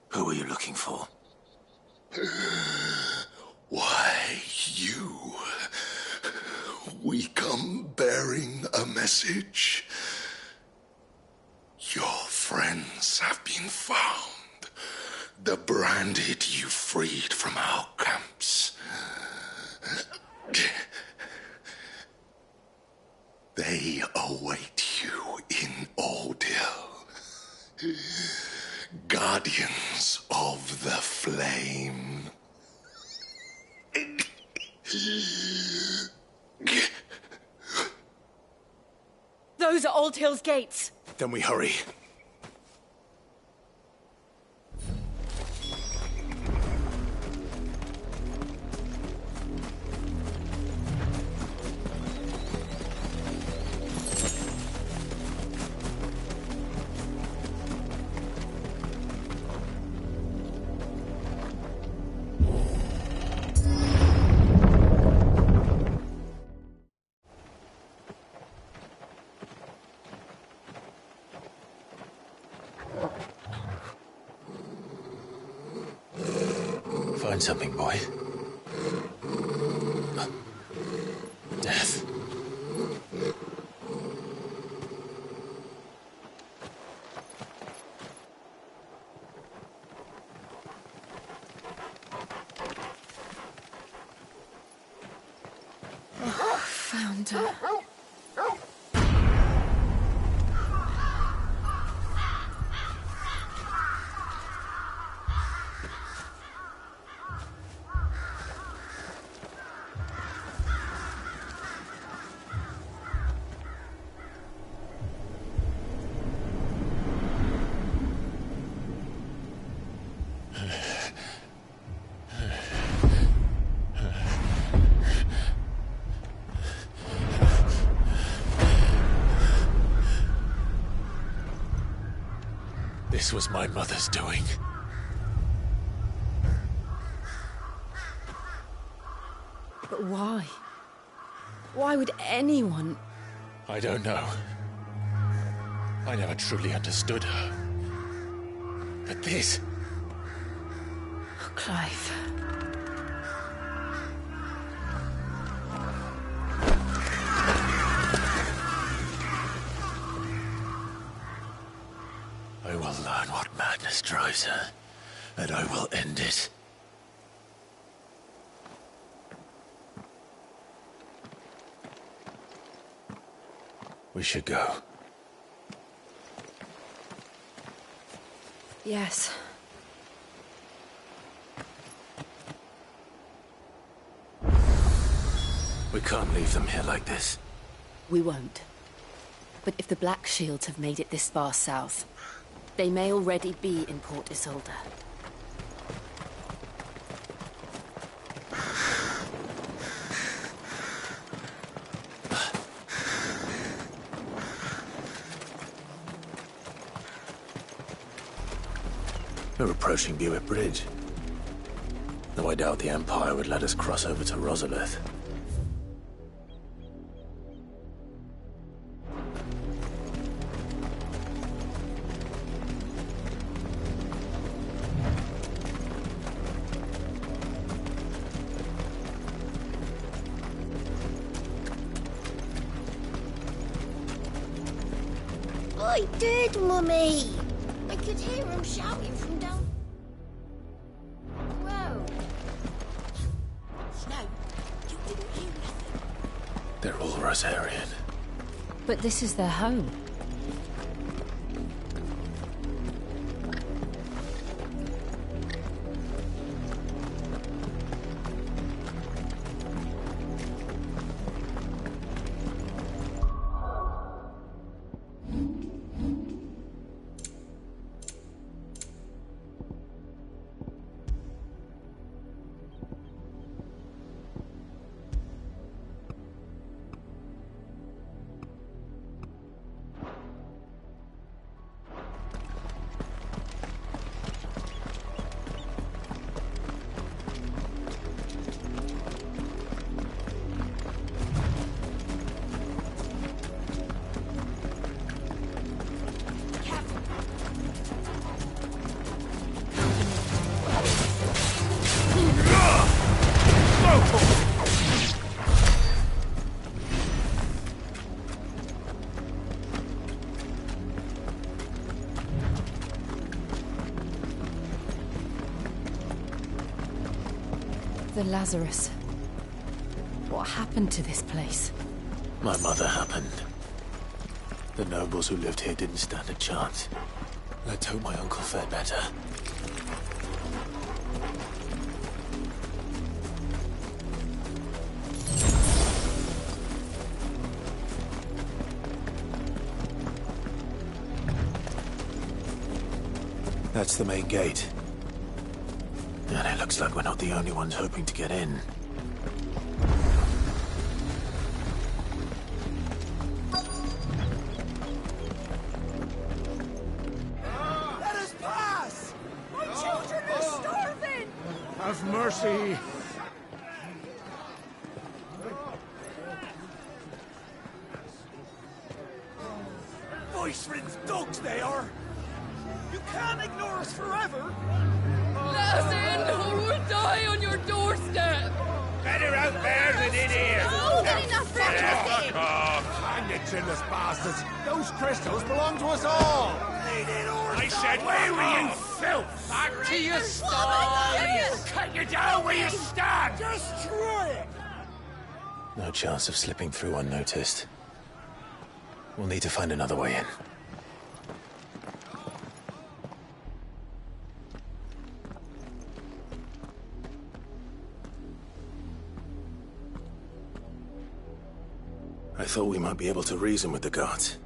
Who are you looking for? Why, you. We come bearing a message. friends have been found. The branded you freed from our camps. They await you in Ordil. Guardians of the Flame. Those are Old Hill's gates. Then we hurry. Find something, boy. Death. Oh, found her. This was my mother's doing. But why? Why would anyone... I don't know. I never truly understood her. But this... Oh, Clive. I will learn what madness drives her, and I will end it. We should go. Yes. We can't leave them here like this. We won't. But if the Black Shields have made it this far south, they may already be in Port Isolde. We're approaching Buick Bridge. Though I doubt the Empire would let us cross over to Rosalith. I did, Mummy! I could hear him shouting from down... Whoa. Snow, you didn't hear nothing. They're all Rosarian. But this is their home. The Lazarus. What happened to this place? My mother happened. The nobles who lived here didn't stand a chance. Let's hope my uncle fared better. That's the main gate. And it looks like we're not the only ones hoping to get in. Let us pass! My children are starving! Have mercy! Voice-ridden dogs they are! You can't ignore us forever! Let us in, or we'll die on your doorstep! Better out there than in here! No, then enough for Fuck off! Hang it, chinless bastards! Those crystals belong to us all! I said, where were you, filth? Back to your sties! Cut you down where you stand! Destroy it! No chance of slipping through unnoticed. We'll need to find another way in. I thought we might be able to reason with the guards.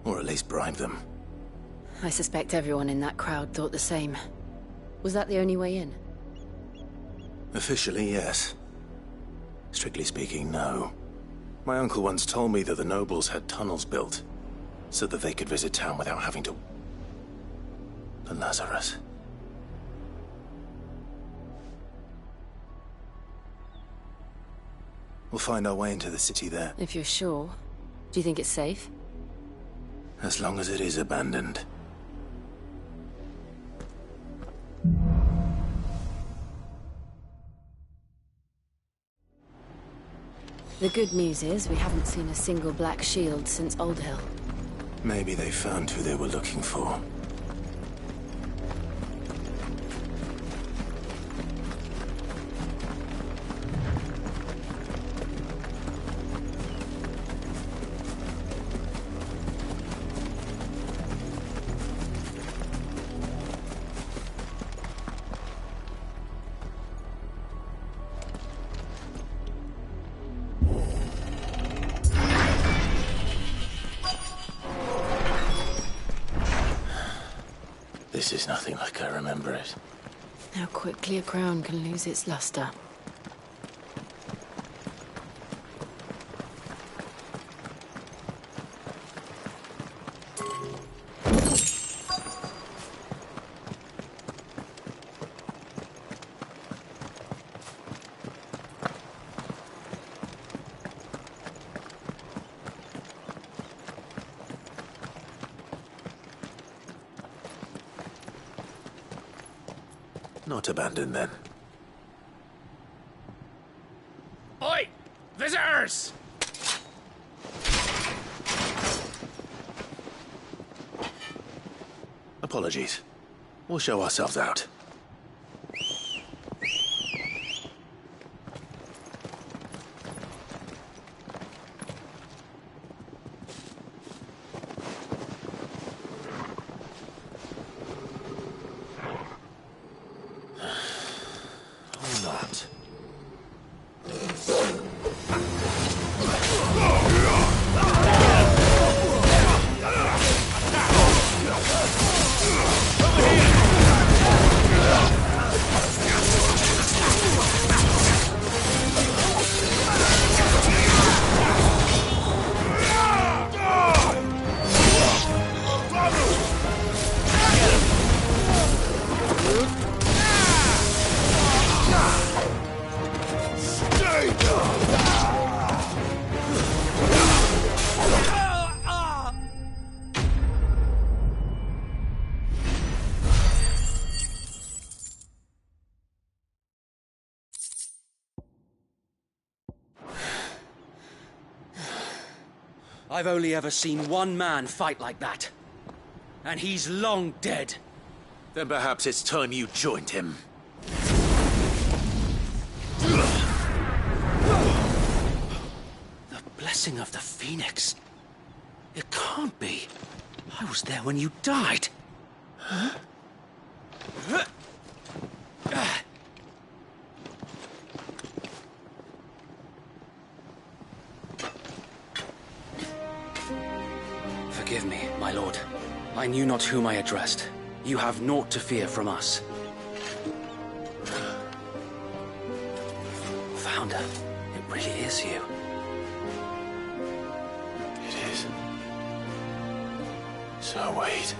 Or at least bribe them. I suspect everyone in that crowd thought the same. Was that the only way in? Officially, yes. Strictly speaking, no. My uncle once told me that the nobles had tunnels built, so that they could visit town without having to... The Lazarus. We'll find our way into the city there. If you're sure. Do you think it's safe? As long as it is abandoned. The good news is we haven't seen a single black shield since Old Hill. Maybe they found who they were looking for. This is nothing like I remember it. How quickly a crown can lose its luster. Not abandoned, then. Oi! Visitors! Apologies. We'll show ourselves out. I've only ever seen one man fight like that. And he's long dead. Then perhaps it's time you joined him. blessing of the Phoenix. It can't be. I was there when you died. Huh? Forgive me, my lord. I knew not whom I addressed. You have naught to fear from us. Founder, it really is you. It is. So wait.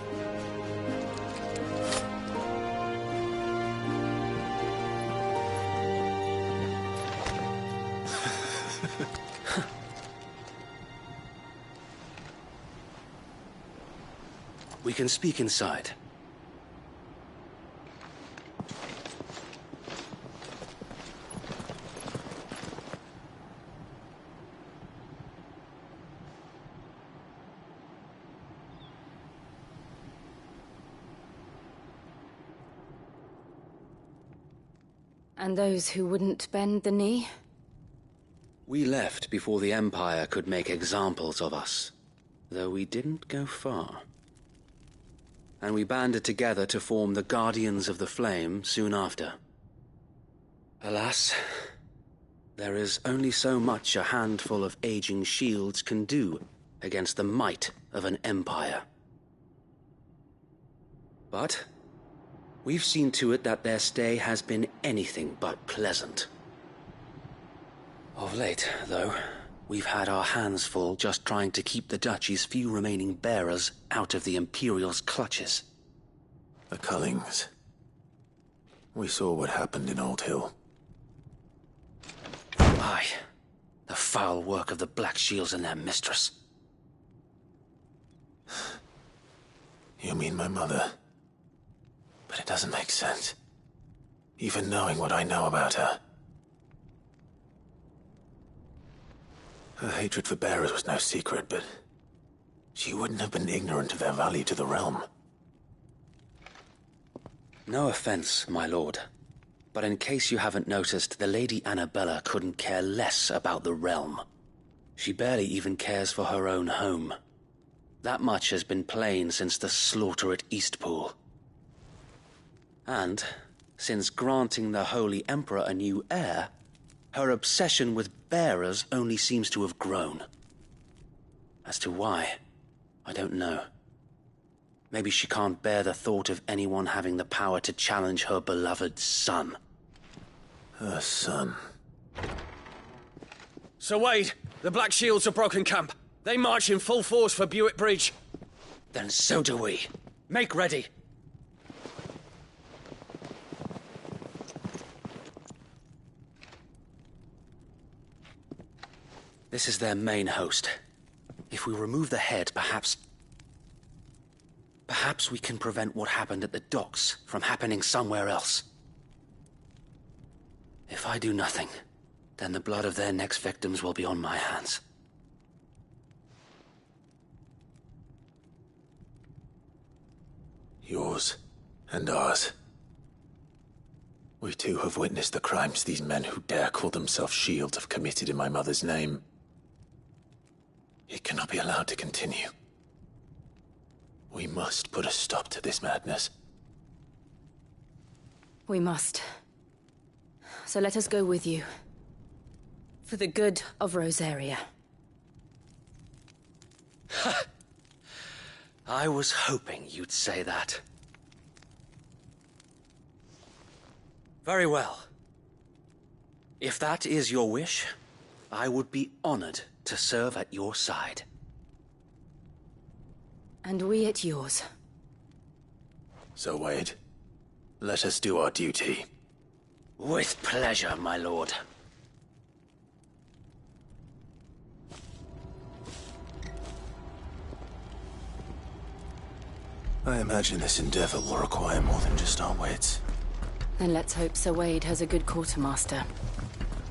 We can speak inside. And those who wouldn't bend the knee? We left before the Empire could make examples of us, though we didn't go far. And we banded together to form the Guardians of the Flame soon after. Alas, there is only so much a handful of aging shields can do against the might of an empire. But we've seen to it that their stay has been anything but pleasant. Of late, though, we've had our hands full just trying to keep the Duchy's few remaining bearers out of the Imperial's clutches. The Cullings. We saw what happened in Old Hill. Aye. The foul work of the Black Shields and their mistress. You mean my mother? But it doesn't make sense. Even knowing what I know about her. Her hatred for bearers was no secret, but she wouldn't have been ignorant of their value to the realm. No offense, my lord, but in case you haven't noticed, the Lady Annabella couldn't care less about the realm. She barely even cares for her own home. That much has been plain since the slaughter at Eastpool. And, since granting the Holy Emperor a new heir, her obsession with bearers only seems to have grown. As to why, I don't know. Maybe she can't bear the thought of anyone having the power to challenge her beloved son. Her son. Sir Wade, the Black Shields have broken camp. They march in full force for Buick Bridge. Then so do we. Make ready. This is their main host. If we remove the head, perhaps we can prevent what happened at the docks from happening somewhere else. If I do nothing, then the blood of their next victims will be on my hands. Yours and ours. We too have witnessed the crimes these men who dare call themselves shields have committed in my mother's name. It cannot be allowed to continue. We must put a stop to this madness. We must. So let us go with you. For the good of Rosaria. I was hoping you'd say that. Very well. If that is your wish, I would be honored to serve at your side. And we at yours. So, Wade, let us do our duty. With pleasure, my lord. I imagine this endeavor will require more than just our wits. Then let's hope Sir Wade has a good quartermaster.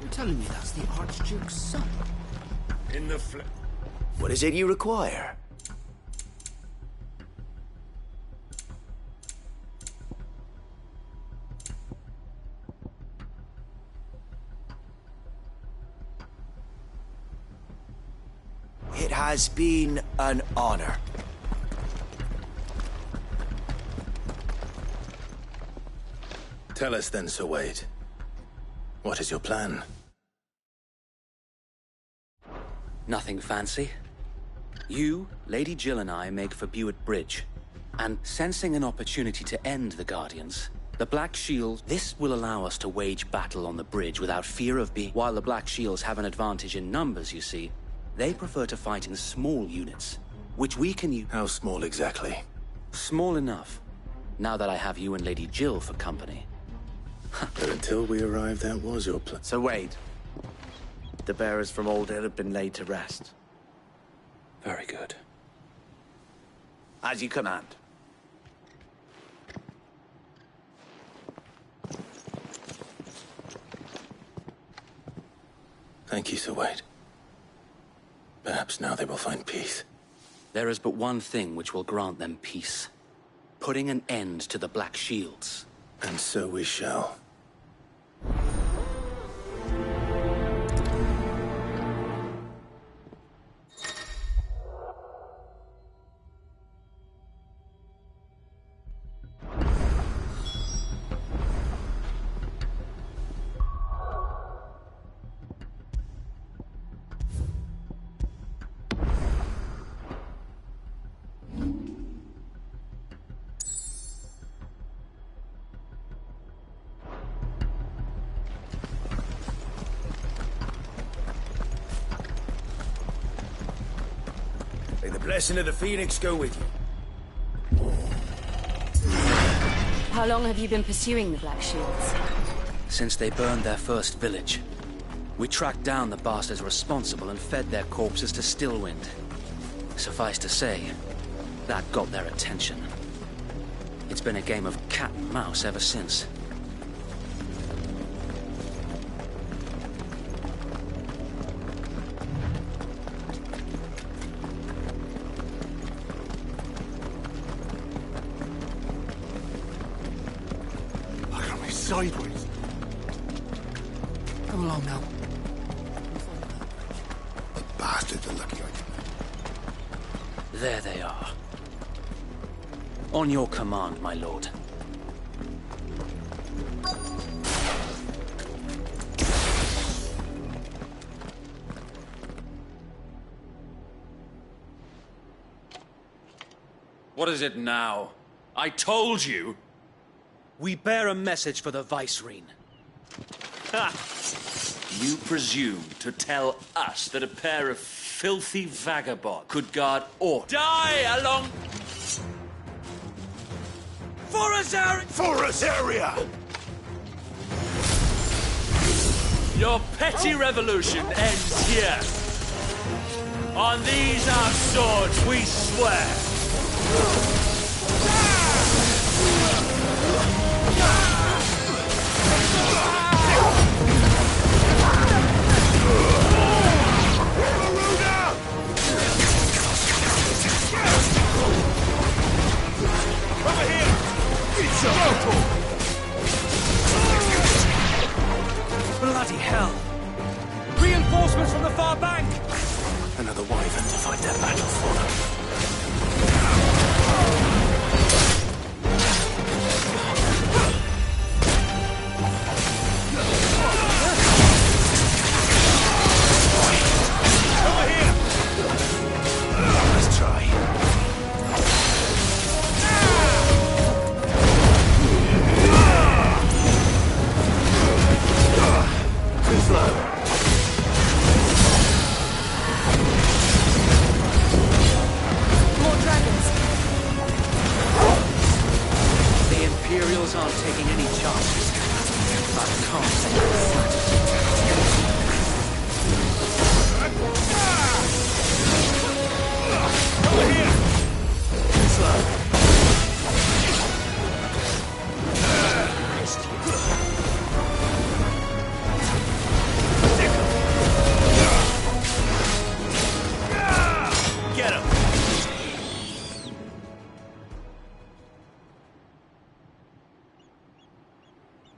You're telling me that's the Archduke's son? In the What is it you require? has been an honor. Tell us then, Sir Wade. What is your plan? Nothing fancy. You, Lady Jill and I make for Buett Bridge. And sensing an opportunity to end the Guardians, the Black Shield, this will allow us to wage battle on the bridge without fear of being... While the Black Shields have an advantage in numbers, you see, they prefer to fight in small units, which we can use... How small exactly? Small enough, now that I have you and Lady Jill for company. But until we arrived, that was your plan. Sir Wade, the bearers from Old Hill have been laid to rest. Very good. As you command. Thank you, Sir Wade. Perhaps now they will find peace. There is but one thing which will grant them peace. Putting an end to the Black Shields. And so we shall. May the blessing of the Phoenix go with you. How long have you been pursuing the Black Shields? Since they burned their first village. We tracked down the bastards responsible and fed their corpses to Stillwind. Suffice to say, that got their attention. It's been a game of cat and mouse ever since. Look at me sideways. Come along now. The bastards are lucky I can. There they are. On your command, my lord. What is it now? I told you! We bear a message for the Vicereine. Ha! You presume to tell us that a pair of filthy vagabonds could guard or die along... Forest area! Your petty revolution ends here. On these our swords we swear. Over here! It's a Bloody hell! Reinforcements from the far bank! Another wyvern to fight their battle for them.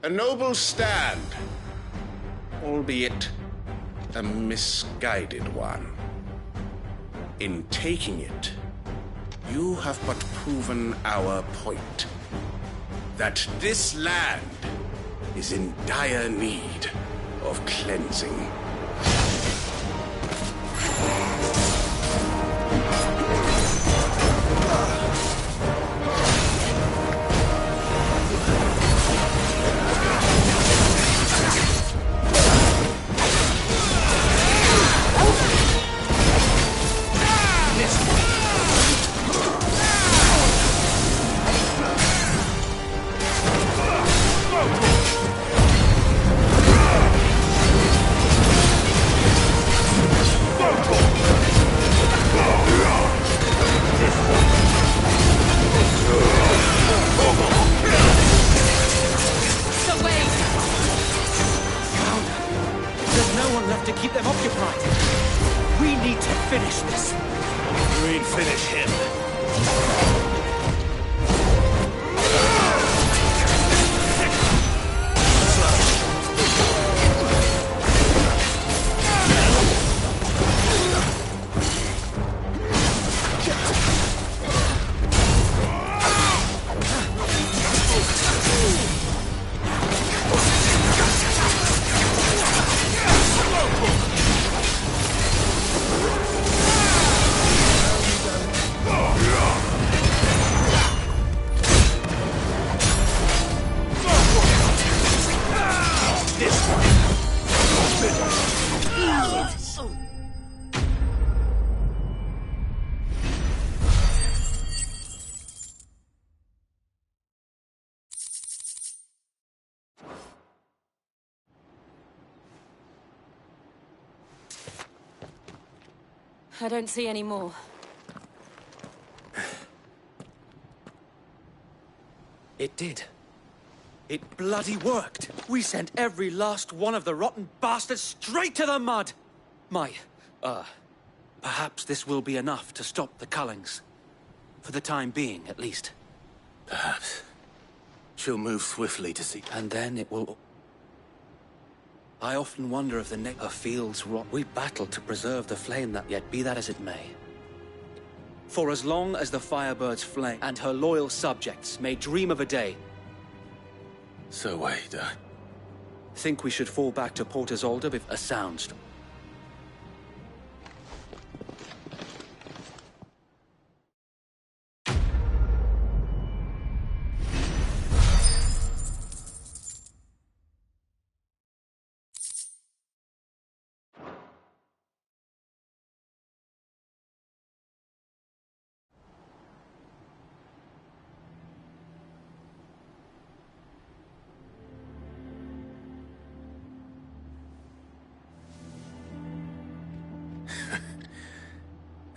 A noble stand, albeit a misguided one. In taking it, you have but proven our point. That this land is in dire need of cleansing. I don't see any more. It did. It bloody worked. We sent every last one of the rotten bastards straight to the mud. Perhaps this will be enough to stop the Cullings. For the time being, at least. Perhaps. She'll move swiftly to see... And then it will... I often wonder if the neck of fields rot. We battled to preserve the flame that yet, be that as it may. For as long as the Firebird's flame and her loyal subjects may dream of a day... So wait, think we should fall back to Port Isolde with a sound.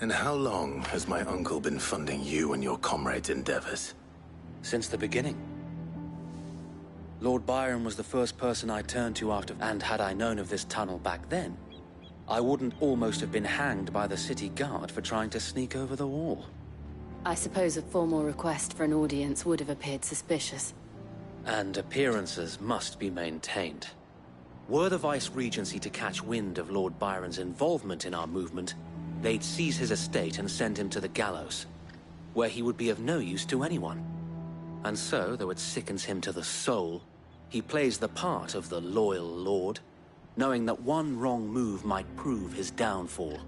And how long has my uncle been funding you and your comrades' endeavors? Since the beginning. Lord Byron was the first person I turned to after... And had I known of this tunnel back then, I wouldn't almost have been hanged by the city guard for trying to sneak over the wall. I suppose a formal request for an audience would have appeared suspicious. And appearances must be maintained. Were the Vice-Regency to catch wind of Lord Byron's involvement in our movement, they'd seize his estate and send him to the gallows, where he would be of no use to anyone. And so, though it sickens him to the soul, he plays the part of the loyal lord, knowing that one wrong move might prove his downfall.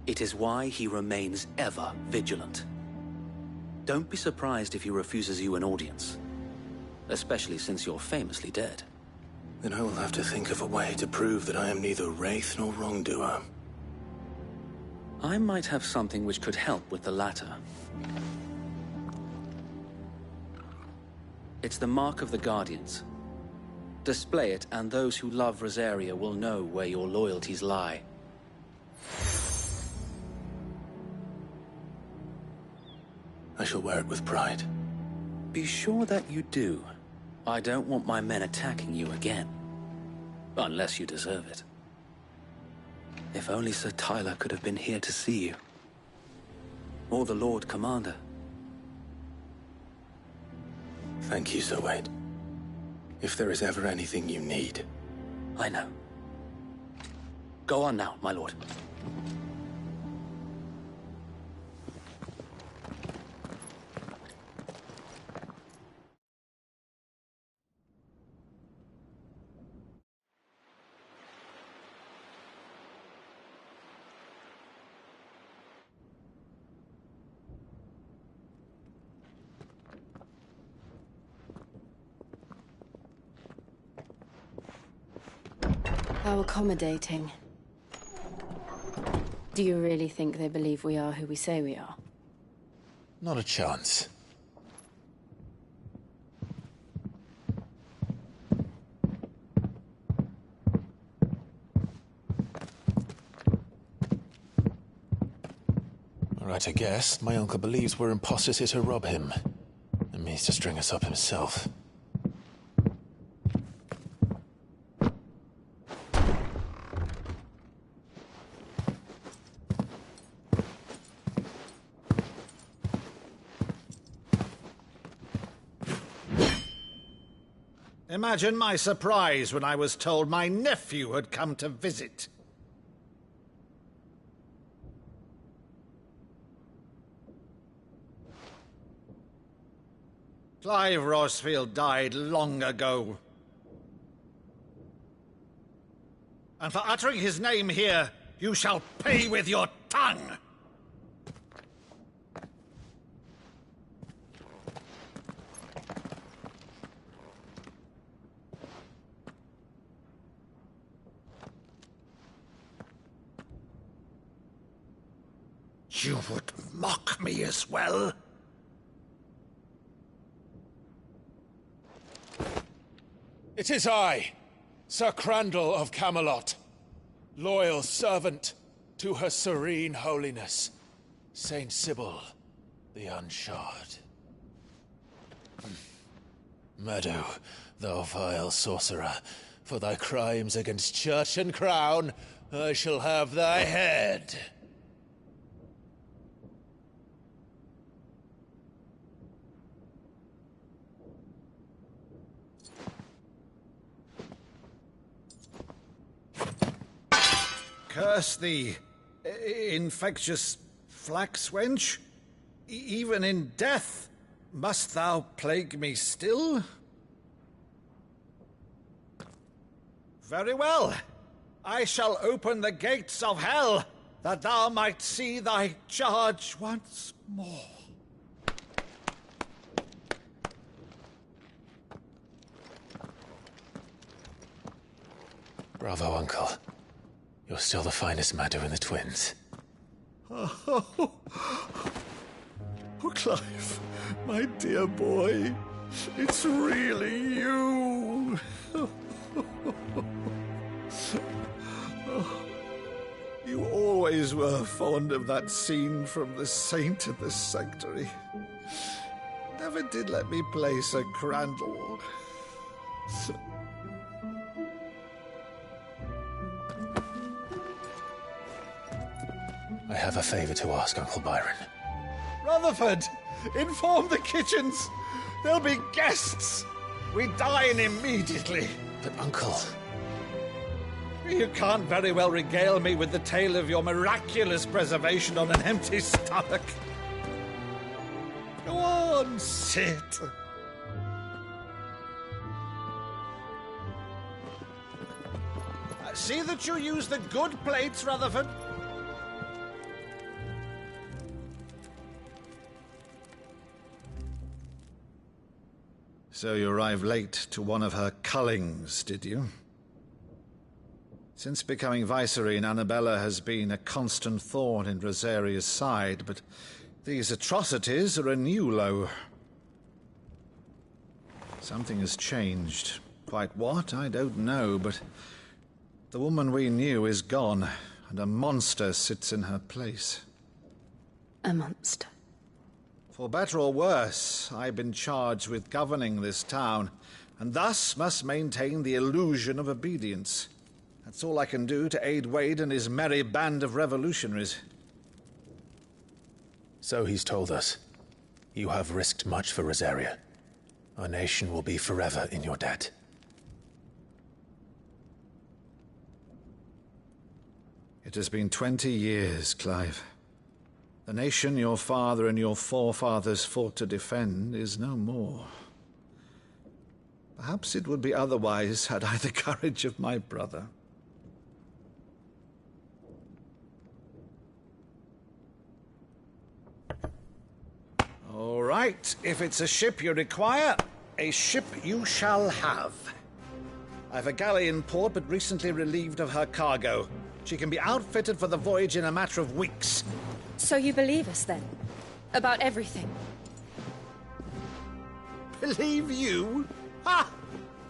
It is why he remains ever vigilant. Don't be surprised if he refuses you an audience, especially since you're famously dead. Then I will have to think of a way to prove that I am neither wraith nor wrongdoer. I might have something which could help with the latter. It's the mark of the Guardians. Display it, and those who love Rosaria will know where your loyalties lie. I shall wear it with pride. Be sure that you do. I don't want my men attacking you again. Unless you deserve it. If only Sir Tyler could have been here to see you. Or the Lord Commander. Thank you, Sir Wade. If there is ever anything you need... I know. Go on now, my lord. How accommodating. Do you really think they believe we are who we say we are? Not a chance. Alright, I guess. My uncle believes we're imposters here to rob him. And means to string us up himself. Imagine my surprise when I was told my nephew had come to visit. Clive Rosefield died long ago. And for uttering his name here, you shall pay with your tongue! You would mock me as well? It is I, Sir Crandall of Camelot, loyal servant to Her Serene Holiness, Saint Sybil the Unshod. Meadow, thou vile sorcerer, for thy crimes against church and crown, I shall have thy head. Curse thee, infectious flax wench. Even in death, must thou plague me still? Very well. I shall open the gates of hell, that thou might see thy charge once more. Bravo, Uncle. You're still the finest Meadow in the twins. Oh, Clive, my dear boy, it's really you. You always were fond of that scene from The Saint of the Sanctuary. Never did let me play Sir Crandall. I have a favor to ask, Uncle Byron. Rutherford, inform the kitchens. There'll be guests. We dine immediately. But, Uncle... You can't very well regale me with the tale of your miraculous preservation on an empty stomach. Go on, sit. See that you use the good plates, Rutherford. So you arrived late to one of her cullings, did you? Since becoming Vicereine, Annabella has been a constant thorn in Rosaria's side, but these atrocities are a new low. Something has changed. Quite what, I don't know, but the woman we knew is gone, and a monster sits in her place. A monster? For better or worse, I've been charged with governing this town, and thus must maintain the illusion of obedience. That's all I can do to aid Wade and his merry band of revolutionaries. So he's told us. You have risked much for Rosaria. Our nation will be forever in your debt. It has been 20 years, Clive. The nation your father and your forefathers fought to defend is no more. Perhaps it would be otherwise had I the courage of my brother. All right, if it's a ship you require, a ship you shall have. I've a galley in port, but recently relieved of her cargo. She can be outfitted for the voyage in a matter of weeks. So you believe us, then? About everything? Believe you? Ha!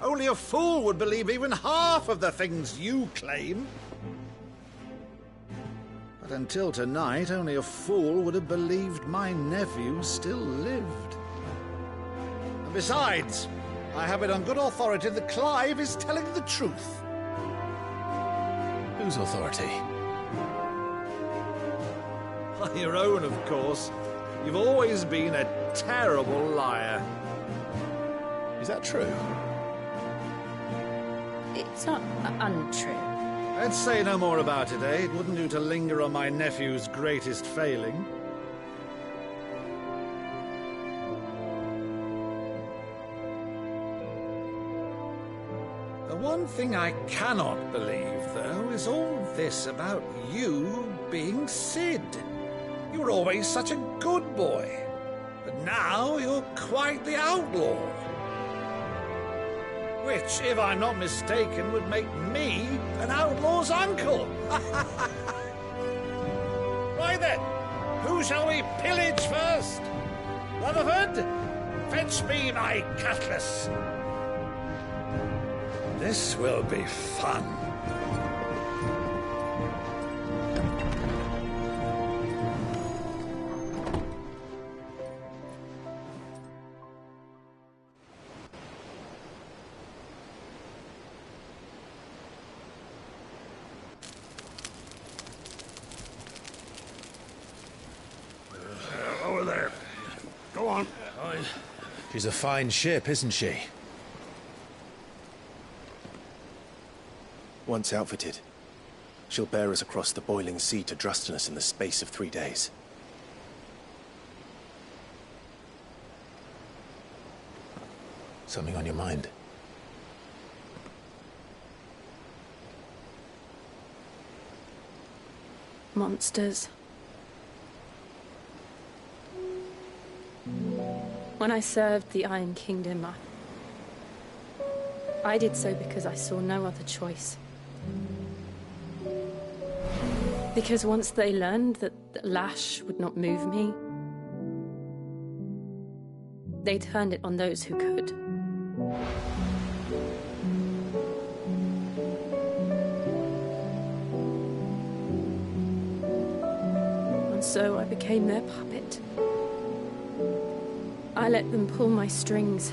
Only a fool would believe even half of the things you claim. But until tonight, only a fool would have believed my nephew still lived. And besides, I have it on good authority that Clive is telling the truth. Whose authority? Your own, of course. You've always been a terrible liar. Is that true? It's not untrue. Let's say no more about it, eh? It wouldn't do to linger on my nephew's greatest failing. The one thing I cannot believe, though, is all this about you being Sid. You were always such a good boy, but now you're quite the outlaw. Which, if I'm not mistaken, would make me an outlaw's uncle. Right then, who shall we pillage first? Rutherford, fetch me my cutlass. This will be fun. Over there. Go on. She's a fine ship, isn't she? Once outfitted, she'll bear us across the boiling sea to Drustinus in the space of 3 days. Something on your mind? Monsters. When I served the Iron Kingdom, I did so because I saw no other choice. Because once they learned that the lash would not move me, they turned it on those who could. And so I became their puppet. I let them pull my strings,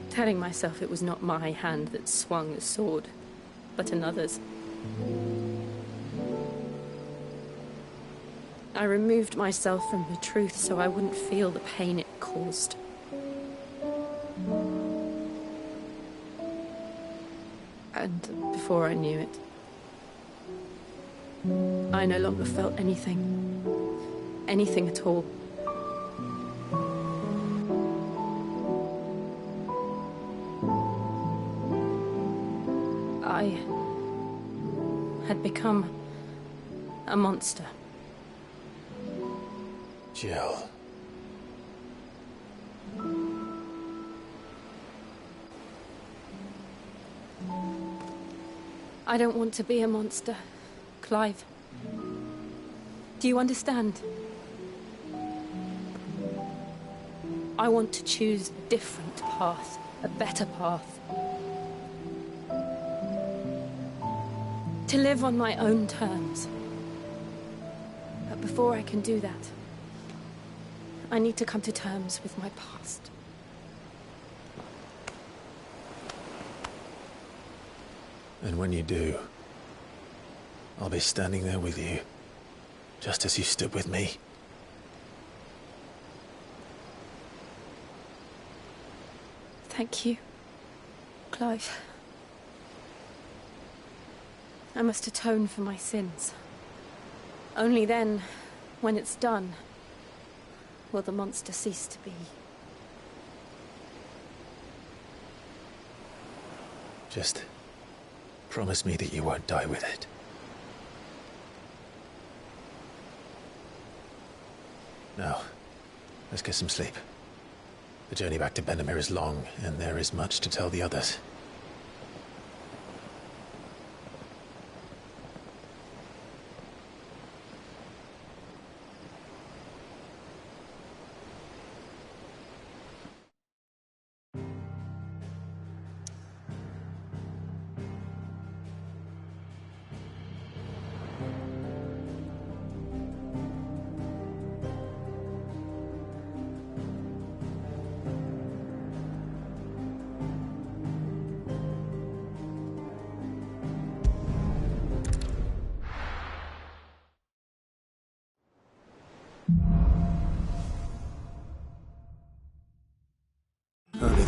telling myself it was not my hand that swung the sword, but another's. I removed myself from the truth so I wouldn't feel the pain it caused. And before I knew it, I no longer felt anything. Anything at all. I had become a monster. Jill. I don't want to be a monster, Clive. Do you understand? I want to choose a different path, a better path. To live on my own terms. But before I can do that, I need to come to terms with my past. And when you do, I'll be standing there with you, just as you stood with me. Thank you, Clive. I must atone for my sins. Only then, when it's done, will the monster cease to be. Just promise me that you won't die with it. Now, let's get some sleep. The journey back to Benamir is long, and there is much to tell the others.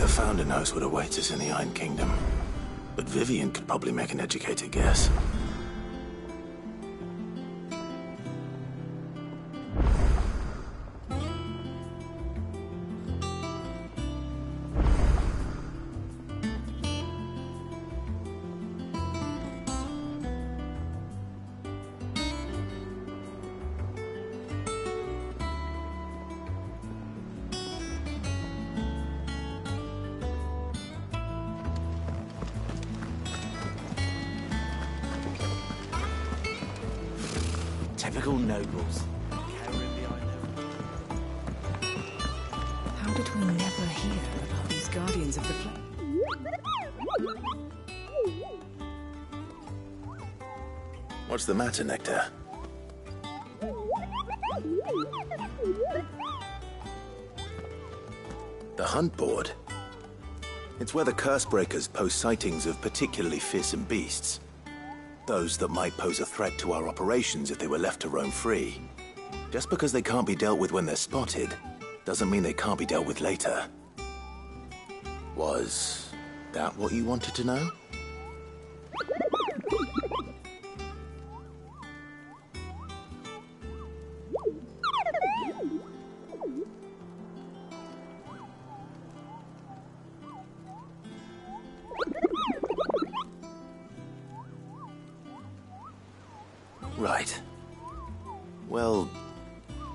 the Fountain House would await us in the Iron Kingdom, but Vivian could probably make an educated guess. Typical nobles. How did we never hear about these guardians of the flame? What's the matter, Nectar? The hunt board? It's where the Cursebreakers post sightings of particularly fearsome beasts. Those that might pose a threat to our operations if they were left to roam free. Just because they can't be dealt with when they're spotted, doesn't mean they can't be dealt with later. Was that what you wanted to know? Right. Well,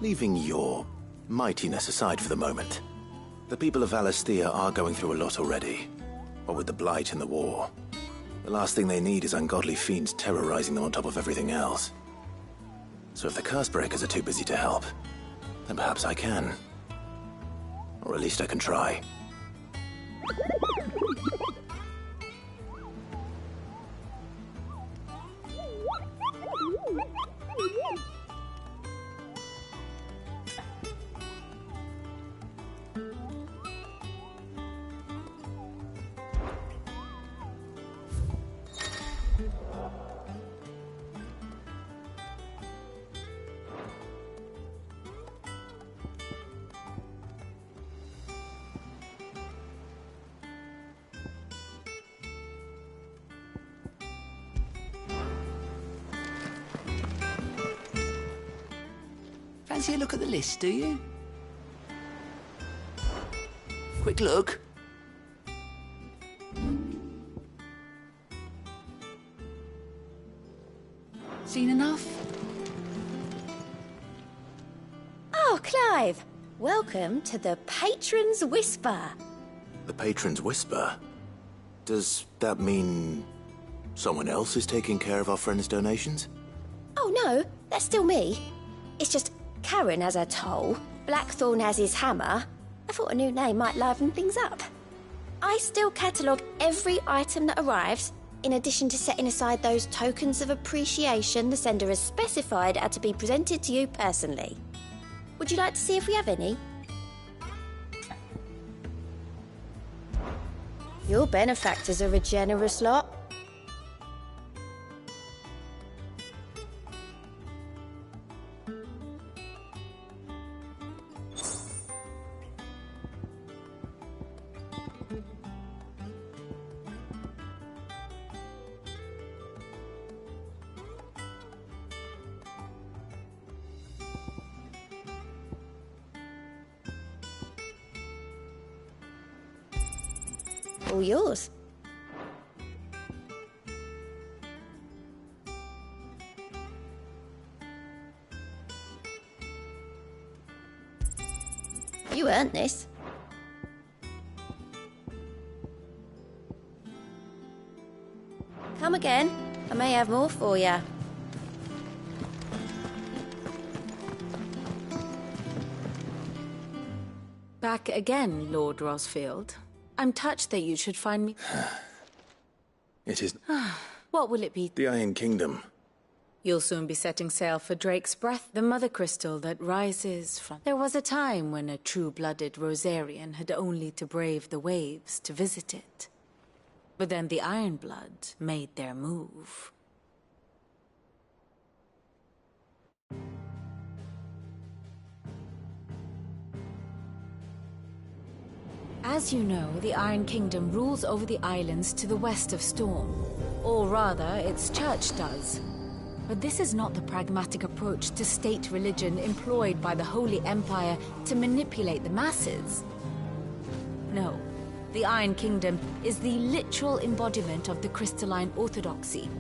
leaving your mightiness aside for the moment, the people of Valisthea are going through a lot already. What with the Blight and the war. The last thing they need is ungodly fiends terrorizing them on top of everything else. So if the Cursebreakers are too busy to help, then perhaps I can. Or at least I can try. Fancy a look at the list, do you? Quick look. Seen enough? Oh, Clive! Welcome to the Patron's Whisper. The Patron's Whisper? Does that mean someone else is taking care of our friends' donations? Oh no, that's still me. It's just Karen has her toll, Blackthorn has his hammer. I thought a new name might liven things up. I still catalogue every item that arrives, in addition to setting aside those tokens of appreciation the sender has specified are to be presented to you personally. Would you like to see if we have any? Your benefactors are a generous lot. All yours. You earned this. Come again. I may have more for you. Back again, Lord Rosfield. I'm touched that you should find me... It is... What will it be? the Iron Kingdom. You'll soon be setting sail for Drake's Breath, the mother crystal that rises from... There was a time when a true-blooded Rosarian had only to brave the waves to visit it. But then the Ironblood made their move. As you know, the Iron Kingdom rules over the islands to the west of Storm. Or rather, its church does. But this is not the pragmatic approach to state religion employed by the Holy Empire to manipulate the masses. No, the Iron Kingdom is the literal embodiment of the crystalline orthodoxy.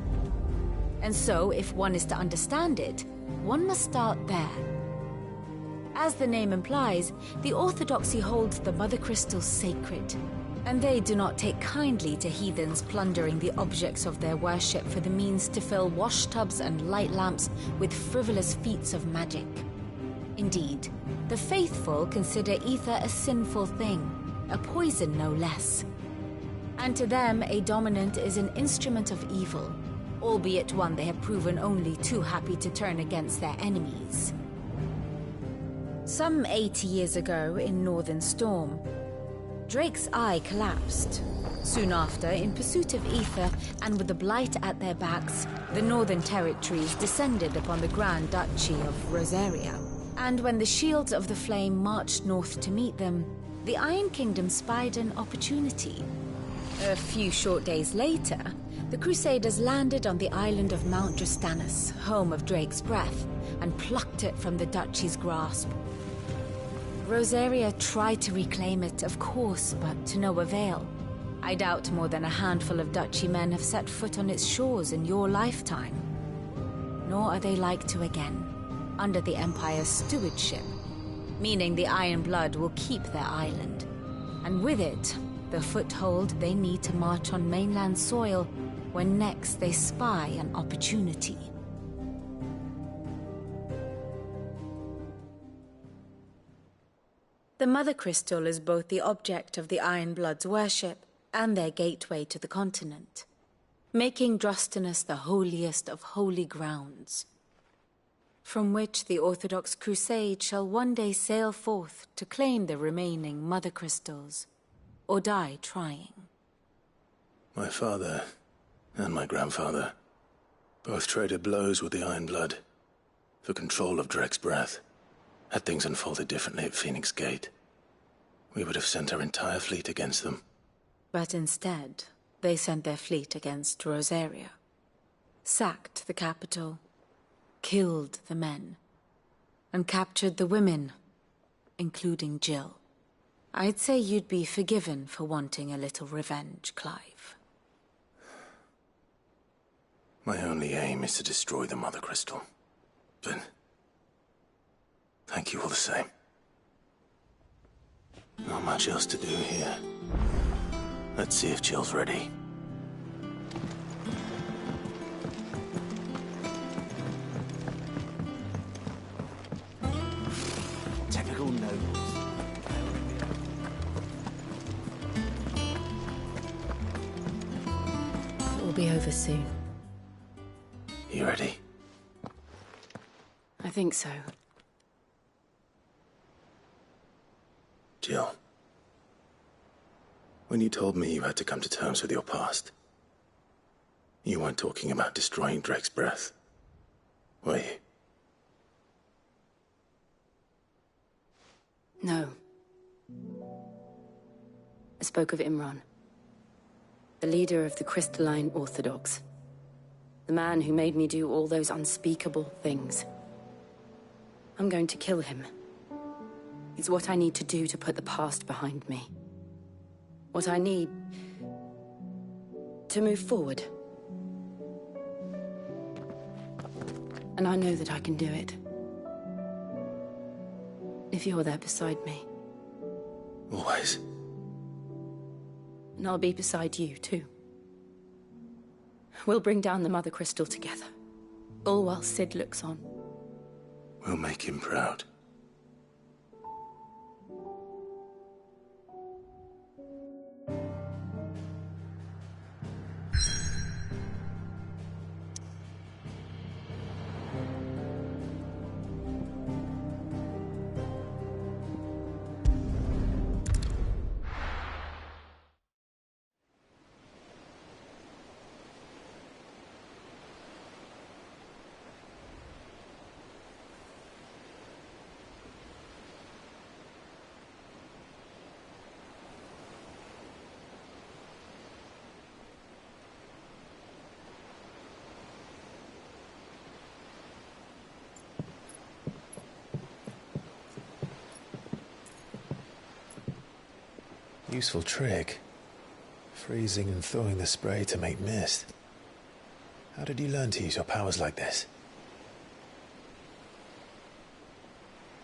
And so, if one is to understand it, one must start there. As the name implies, the orthodoxy holds the Mother Crystals sacred, and they do not take kindly to heathens plundering the objects of their worship for the means to fill washtubs and light lamps with frivolous feats of magic. Indeed, the faithful consider ether a sinful thing, a poison no less. And to them, a dominant is an instrument of evil, albeit one they have proven only too happy to turn against their enemies. Some 80 years ago in Northern Storm, Drake's eye collapsed. Soon after, in pursuit of ether and with the Blight at their backs, the Northern Territories descended upon the Grand Duchy of Rosaria. And when the Shields of the Flame marched north to meet them, the Iron Kingdom spied an opportunity. A few short days later, the Crusaders landed on the island of Mount Drastanus, home of Drake's breath, and plucked it from the Duchy's grasp. Rosaria tried to reclaim it, of course, but to no avail. I doubt more than a handful of Duchy men have set foot on its shores in your lifetime. Nor are they like to again, under the Empire's stewardship, meaning the Iron Blood will keep their island. And with it, the foothold they need to march on mainland soil when next they spy an opportunity. The Mother Crystal is both the object of the Iron Blood's worship and their gateway to the continent, making Drastanus the holiest of holy grounds, from which the Orthodox Crusade shall one day sail forth to claim the remaining Mother Crystals, or die trying. My father and my grandfather both traded blows with the Iron Blood for control of Drake's breath. Had things unfolded differently at Phoenix Gate, we would have sent our entire fleet against them. But instead, they sent their fleet against Rosaria, sacked the capital, killed the men, and captured the women, including Jill. I'd say you'd be forgiven for wanting a little revenge, Clive. My only aim is to destroy the Mother Crystal. But thank you all the same. Not much else to do here. Let's see if Jill's ready. Typical nobles. It will be over soon. You ready? I think so. Jill, when you told me you had to come to terms with your past, you weren't talking about destroying Drake's breath, were you? No. I spoke of Imran, the leader of the Crystalline Orthodox. The man who made me do all those unspeakable things. I'm going to kill him. It's what I need to do to put the past behind me. What I need to move forward. And I know that I can do it. If you're there beside me. Always. And I'll be beside you, too. We'll bring down the Mother Crystal together. All while Sid looks on. We'll make him proud. Useful trick. Freezing and thawing the spray to make mist. How did you learn to use your powers like this?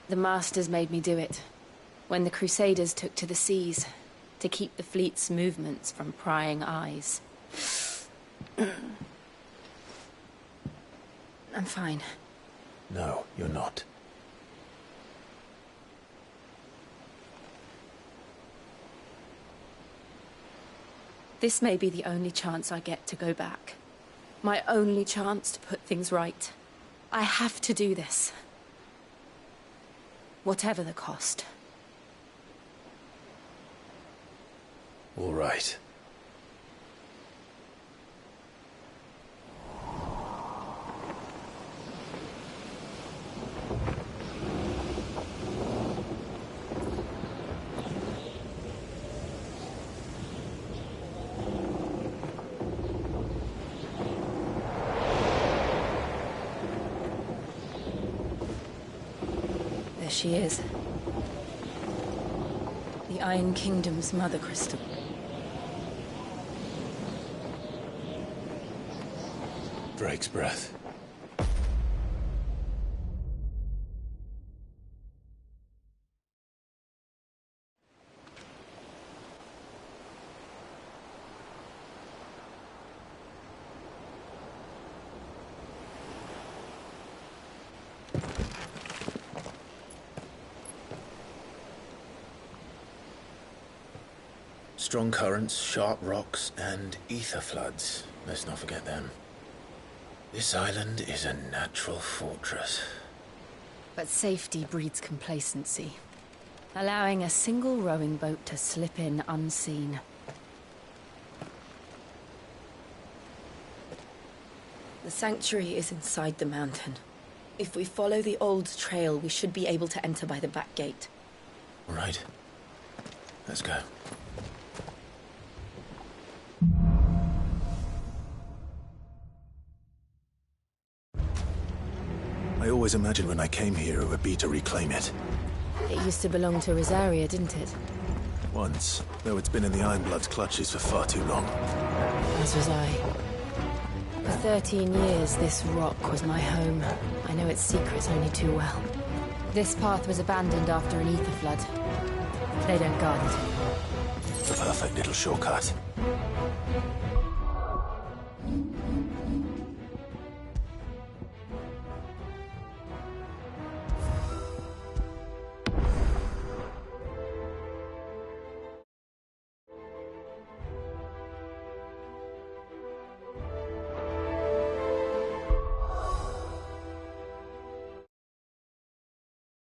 The Masters made me do it. When the Crusaders took to the seas, to keep the fleet's movements from prying eyes. I'm fine. No, you're not. This may be the only chance I get to go back. My only chance to put things right. I have to do this. Whatever the cost. All right. There she is. The Iron Kingdom's mother crystal. Drake's breath. Strong currents, sharp rocks, and ether floods. Let's not forget them. This island is a natural fortress. But safety breeds complacency. Allowing a single rowing boat to slip in unseen. The sanctuary is inside the mountain. If we follow the old trail, we should be able to enter by the back gate. All right. Let's go. I always imagined when I came here it would be to reclaim it. It used to belong to Rosaria, didn't it? Once, though it's been in the Ironblood's clutches for far too long. As was I. For 13 years, this rock was my home. I know its secrets only too well. This path was abandoned after an ether flood. They don't guard it. The perfect little shortcut.